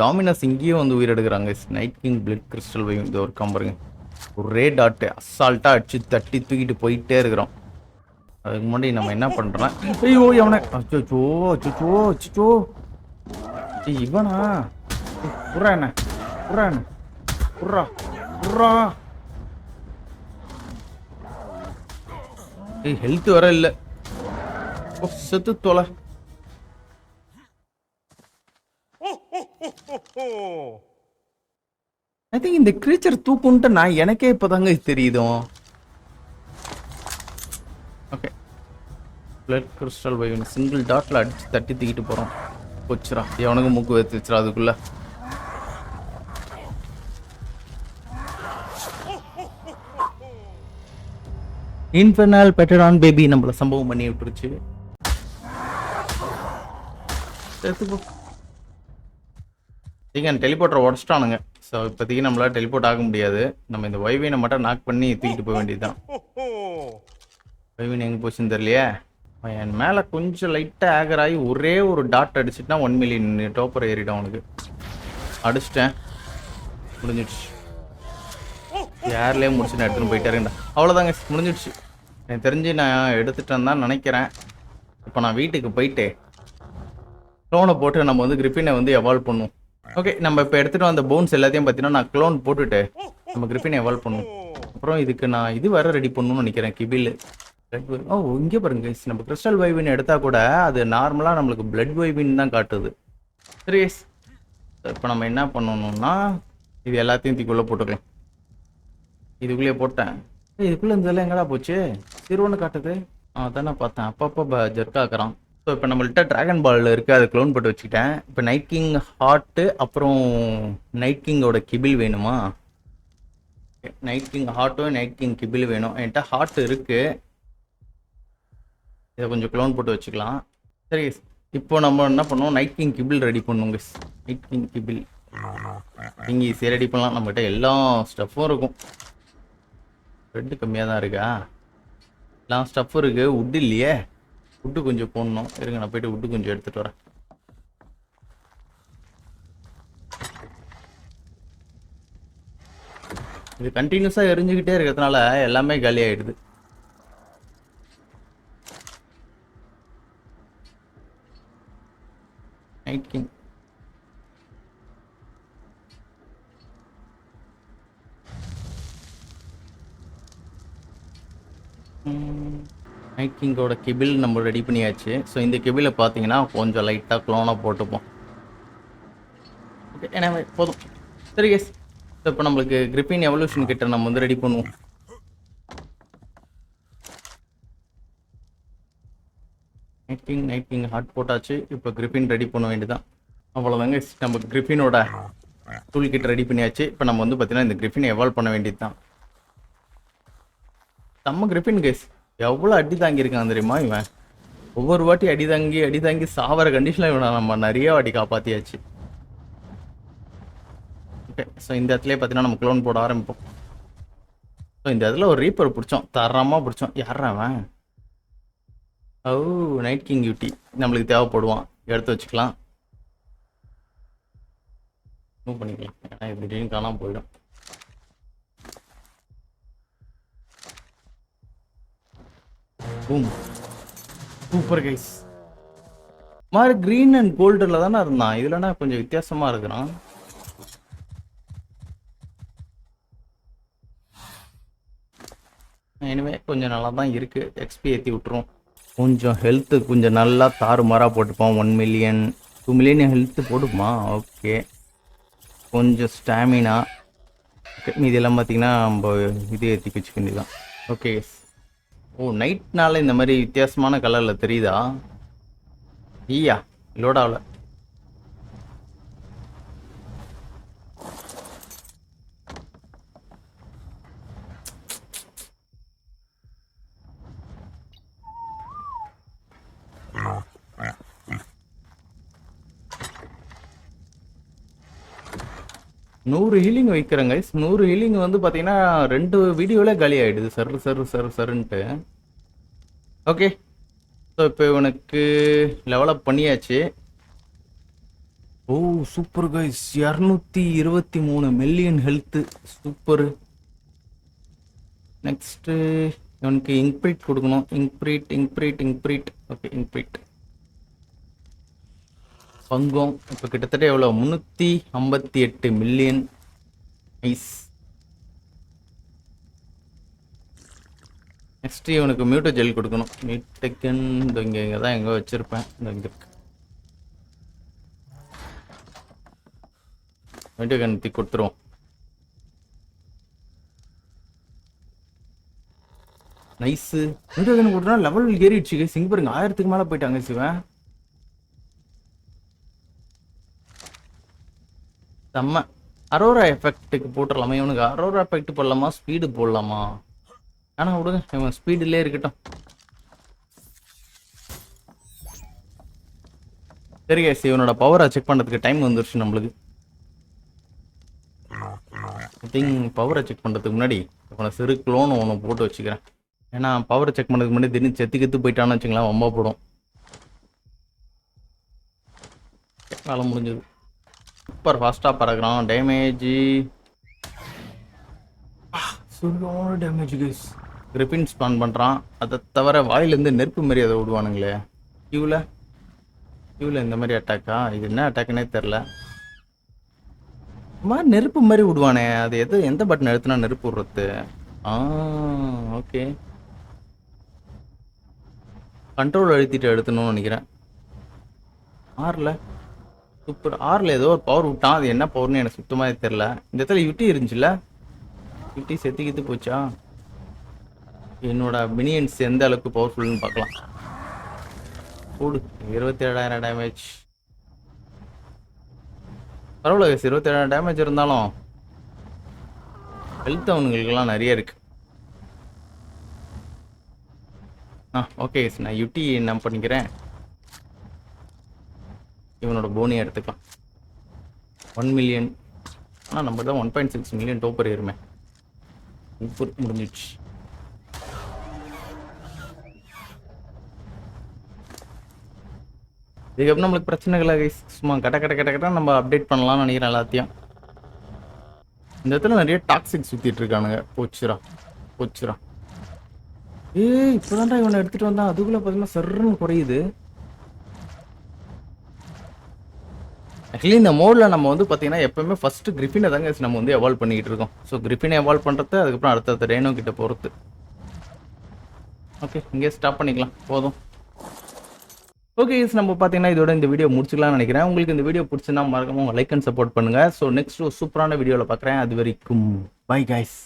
டாமினஸ் இங்கேயும் வந்து உயிரெடுக்கிறாங்க. நைட் கிங் பிளட் கிறிஸ்டல் வைவ் இந்த ஒரு கம்பருங்க. ஒரே டாட்டு அசால்ட்டாக அடிச்சு தட்டி தூக்கிட்டு போயிட்டே இருக்கிறோம். அதுக்கு முன்னாடி நம்ம என்ன பண்ணுறோம்? ஐயோ அவனை அச்சோ அச்சோ அச்சோ இவனா? புறா என்ன புறா என்ன புறா புறா. ஏய் ஹெல்த் வர இல்லை, செத்து தொலை. ஐ திங்க் இந்த கிரீச்சர் தூக்குன்ட்டு நான் எனக்கே இப்போதாங்க தெரியுதும். ஓகே பிளட் கிறிஸ்டல் வைவ் சிங்கிள் டாட்டில் அடிச்சு தட்டி தூக்கிட்டு போகிறோம். போச்சுரா, எவனுக்கு மூக்கு வச்சுரா அதுக்குள்ள. இன்ஃபர்னல் பெட்டரான் பேபி நம்மள சம்பவம் பண்ணி விட்டுருச்சு. டெலிபோர்ட்டரை உடச்சிட்டானுங்க. ஸோ இப்போதைக்கு நம்மளால் டெலிபோர்ட் ஆக முடியாது. நம்ம இந்த வைவினை மட்டும் நாக் பண்ணி தூக்கிட்டு போக வேண்டியதுதான். வைவின் எங்கே போச்சுன்னு தெரியலையே. என் மேலே கொஞ்சம் லைட்டாக ஆகர் ஆகி ஒரே ஒரு டாட் அடிச்சுட்டுனா 1 மில்லியன் டோப்பர் ஏறிடும் அவனுக்கு. அடிச்சிட்டேன், முடிஞ்சிடுச்சு. ஏர்லேயே முடிச்சு நான் எடுத்துன்னு போயிட்டாருங்கடா. அவ்வளோதாங்க, முடிஞ்சிடுச்சு. எனக்கு தெரிஞ்சு நான் எடுத்துட்டேன்னு தான் நினைக்கிறேன். இப்போ நான் வீட்டுக்கு போயிட்டு க்ளோனை போட்டு நம்ம வந்து கிரிஃபினை வந்து எவால்வ் பண்ணுவோம். ஓகே, நம்ம இப்போ எடுத்துகிட்டு வந்த போன்ஸ் எல்லாத்தையும் பார்த்தீங்கன்னா நான் க்ளோன் போட்டுட்டு நம்ம கிரிஃபினை எவால்வ் பண்ணுவோம். அப்புறம் இதுக்கு நான் இது வேறு ரெடி பண்ணணும்னு நினைக்கிறேன், கிபில். ஓ இங்கே பாருங்க, நம்ம கிறிஸ்டல் வைவின் எடுத்தால் கூட அது நார்மலாக நம்மளுக்கு பிளட் வைவின் தான் காட்டுது. சரி இப்போ நம்ம என்ன பண்ணணும்னா இது எல்லாத்தையும் தூக்கிக்குள்ளே போட்டுக்கலாம். இதுக்குள்ளேயே போட்டேன். இதுக்குள்ளே இருந்ததெல்லாம் எங்கடா போச்சு? சிறுவனு காட்டுது. அதானே பார்த்தேன். அப்பப்போ ஜெர்க்காக்குறான். ஸோ இப்போ நம்மள்கிட்ட ட்ராகன் பால் இருக்குது, அதை க்ளோன் போட்டு வச்சுக்கிட்டேன். இப்போ நைட் கிங் ஹார்ட்டு அப்புறம் நைட் கிங்கோட கிபில் வேணுமா? நைட் கிங் ஹார்ட்டும் நைட் கிங் கிபில் வேணும். என்கிட்ட ஹார்ட் இருக்குது, இதை கொஞ்சம் க்ளோன் போட்டு வச்சுக்கலாம். சரி, இப்போ நம்ம என்ன பண்ணுவோம், நைட் கிங் கிபில் ரெடி பண்ணுவோங்க. நைட் கிங் கிபில் நீங்கள் ஈஸியாக ரெடி பண்ணலாம். நம்மகிட்ட எல்லா ஸ்டஃப்பும் இருக்கும். ரெட்டு கம்மியாக தான் இருக்கா? எல்லா ஸ்டஃப்பும் இருக்குது. உட்டு இல்லையே, உட்டு கொஞ்சம் போடணும். இருங்க, நான் போய்ட்டு உட்டு கொஞ்சம் எடுத்துகிட்டு வரேன். இது கண்டினியூஸாக எரிஞ்சுக்கிட்டே இருக்கிறதுனால எல்லாமே காலி ஆகிடுது. நைட் கிங் நைட் கிங்கோட கிபில் நம்ம ரெடி பண்ணியாச்சு. ஸோ இந்த கிபிலை பார்த்தீங்கன்னா கொஞ்சம் லைட்டாக க்ளோனாக போட்டுப்போம். ஓகே, ஏன்னா போதும். சரி கேஸ், ஸோ இப்போ நம்மளுக்கு கிரிப்பின் எவல்யூஷன் கிட்ட நம்ம வந்து ரெடி பண்ணுவோம். நைட் கிங் ஹார்ட் போட்டாச்சு. இப்போ கிரிப்பின் ரெடி பண்ண வேண்டியதான். அவ்வளோதாங்க, நம்ம கிரிப்பினோட டூல் கிட்ட ரெடி பண்ணியாச்சு. இப்போ நம்ம வந்து பார்த்தீங்கன்னா இந்த கிரிப்பினை எவால்வ் பண்ண வேண்டியது தான். நம்ம கிரிப்பின் கேஸ் எவ்வளோ அடி தாங்கியிருக்கான் தெரியுமா இவன்? ஒவ்வொரு வாட்டி அடி தாங்கி சாவர கண்டிஷனில் இவனை நம்ம நிறைய வாட்டி காப்பாற்றியாச்சு. ஓகே, ஸோ இந்த இடத்துலேயே பார்த்தீங்கன்னா நம்ம க்ளோன் போட ஆரம்பிப்போம். ஸோ இந்த இடத்துல ஒரு ரீப்பர் பிடிச்சோம், தரமாக பிடிச்சோம். யாரா அவன்? ஓ, நைட் கிங் யூட்டி நம்மளுக்கு தேவைப்படுவான். எடுத்து வச்சுக்கலாம், மூவ் பண்ணிக்கலாம். ஏன்னா இது திடீர்னு காணாமல் போயிடும். Super guys. மாதிரி கிரீன் அண்ட் கோல்டில் தானே இருந்தான், இதுலனா கொஞ்சம் வித்தியாசமா இருக்கிறான். எனவே கொஞ்சம் நல்லா தான் இருக்கு. எக்ஸ்பி ஏற்றி விட்டுரும். கொஞ்சம் ஹெல்த்து கொஞ்சம் நல்லா தாறுமாறாக போட்டுப்போம். 1 மில்லியன் 2 மில்லியன் ஹெல்த்து போட்டுப்போமா? ஓகே, கொஞ்சம் ஸ்டாமினா. ஓகே, மீதி எல்லாம் பார்த்தீங்கன்னா நம்ம இது ஏற்றி வச்சுக்க வேண்டியதான். ஓகே, ஓ நைட்னால இந்த மாதிரி வித்தியாசமான கலரில் தெரியுதா? ஈயா லோடாவில் 100 ஹீலிங் வைக்கிறேங்க. 100 ஹீலிங் வந்து பார்த்தீங்கன்னா 2 வீடியோவில் காலி ஆகிடுது. சருன்ட்டு. ஓகே, ஸோ இப்போ இவனுக்கு லெவலப் பண்ணியாச்சு. Oh super guys, 223 million health. Super. Next இவனுக்கு இங்க்ரீட் கொடுக்கணும். இங்க்ரீட். ஓகே, இங்க்ரீட் பங்கம் இப்போ கிட்டத்தட்ட எவ்வளோ? 358 மில்லியன். நைஸ். நெக்ஸ்ட்டு இவனுக்கு மியூட்டோ ஜெல் கொடுக்கணும். மியூட்டக்கன் இங்கே தான் எங்கே வச்சுருப்பேன். இங்கே இருக்கு. மியூட்டக்கன் தூக்கி கொடுத்துருவோம். நைஸு. மியூட்டக்கன் கொடுத்தா லெவல் ஏறிடுச்சு. சிங் பாருங்க, 1000க்கு மேலே போயிட்டாங்க சிவன். செம்ம. அரோரா எஃபெக்ட்டுக்கு போட்டுடலாமா? இவனுக்கு அரோரா எஃபெக்ட் போடலாமா, ஸ்பீடு போடலாமா? ஆனால் விடுங்க, இவன் ஸ்பீடுலே இருக்கட்டும். சரி கேஸ், இவனோட பவரை செக் பண்ணுறதுக்கு டைம் வந்துருச்சு நம்மளுக்கு. ஐ திங்க் பவரை செக் பண்ணுறதுக்கு முன்னாடி இவனை சிறு க்ளோன் ஒன்று போட்டு வச்சுக்கிறேன். ஏன்னா பவரை செக் பண்ணுறதுக்கு முன்னாடி திடீர்னு செத்து போயிட்டான்னு வச்சுங்களேன், ரொம்ப போடும். வேலை முடிஞ்சது. சூப்பர் ஃபாஸ்ட்டாக பறக்கிறான். டேமேஜ் சரியான டேமேஜ் கைஸ். கிரிப்பின் ஸ்பான் பண்ணுறான். அதை தவிர வாயிலேருந்து நெருப்பு மாரி அதை விடுவானுங்களே. கியூவில் இந்த மாதிரி அட்டாக்கா? இது என்ன அட்டாக்குன்னே தெரில. மாதிரி நெருப்பு மாதிரி விடுவானே, அது எந்த பட்டன் எடுத்துனா நெருப்பு விடுறது? ஓகே, கண்ட்ரோல் அழுத்திட்டு எடுத்துணும்னு நினைக்கிறேன். ஆறில் சூப்பர். ஆறில் ஏதோ ஒரு பவர் விட்டான், அது என்ன பவர்னு எனக்கு சுத்தமாக தெரில. இந்த இடத்துல யுட்டி இருந்துச்சுல்ல, யுட்டி செத்துக்கிட்டு போச்சா? என்னோட மினியன்ஸ் எந்த அளவுக்கு பவர்ஃபுல்னு பார்க்கலாம். போடு 27,000 டேமேஜ். பரவாயில்ல guys, 27,000 டேமேஜ் இருந்தாலும் ஹெல்த் அவனுங்களுக்கெல்லாம் நிறைய இருக்கு. ஓகே நான் யுட்டி என்ன பண்ணிக்கிறேன், இவனோட போனியை எடுத்துக்கலாம். 1 மில்லியன். ஆனால் நம்ம தான் 1.6 மில்லியன் டோப்பர் ஏறுமே. சூப்பர், முடிஞ்சிடுச்சு. இதுக்கப்புறம் நம்மளுக்கு பிரச்சனைகளை கைஸ், சும்மா கட்ட நம்ம அப்டேட் பண்ணலாம்னு நினைக்கிறேன் எல்லாத்தையும். இந்த இடத்துல நிறைய டாக்ஸிக் சுற்றிட்டு இருக்கானுங்க. போச்சுரா. இப்போதான்டா இவனை எடுத்துகிட்டு வந்தான், அதுக்குள்ளே பார்த்தீங்கன்னா சர்ன்னு குறையுது. ஆக்சுவலி இந்த மோடில் நம்ம வந்து பார்த்தீங்கன்னா எப்பவுமே ஃபஸ்ட்டு கிரிஃபினை தாங்க நம்ம வந்து எவால்வ் பண்ணிக்கிட்டு இருக்கோம். ஸோ கிரிஃபினை எவால்வ் பண்ணுறது, அதுக்கப்புறம் அடுத்த ரேனோ கிட்ட பொறுத்து. ஓகே, இங்கே ஸ்டாப் பண்ணிக்கலாம், போதும். ஓகே, நம்ம பார்த்தீங்கன்னா இதோட இந்த வீடியோ முடிச்சுக்கலாம்னு நினைக்கிறேன். உங்களுக்கு இந்த வீடியோ பிடிச்சிருந்தா மறக்காம உங்கள் லைக் அண்ட் சப்போர்ட் பண்ணுங்கள். ஸோ நெக்ஸ்ட் ஒரு சூப்பரான வீடியோவில் பார்க்குறேன். அது வரைக்கும் பை கைஸ்.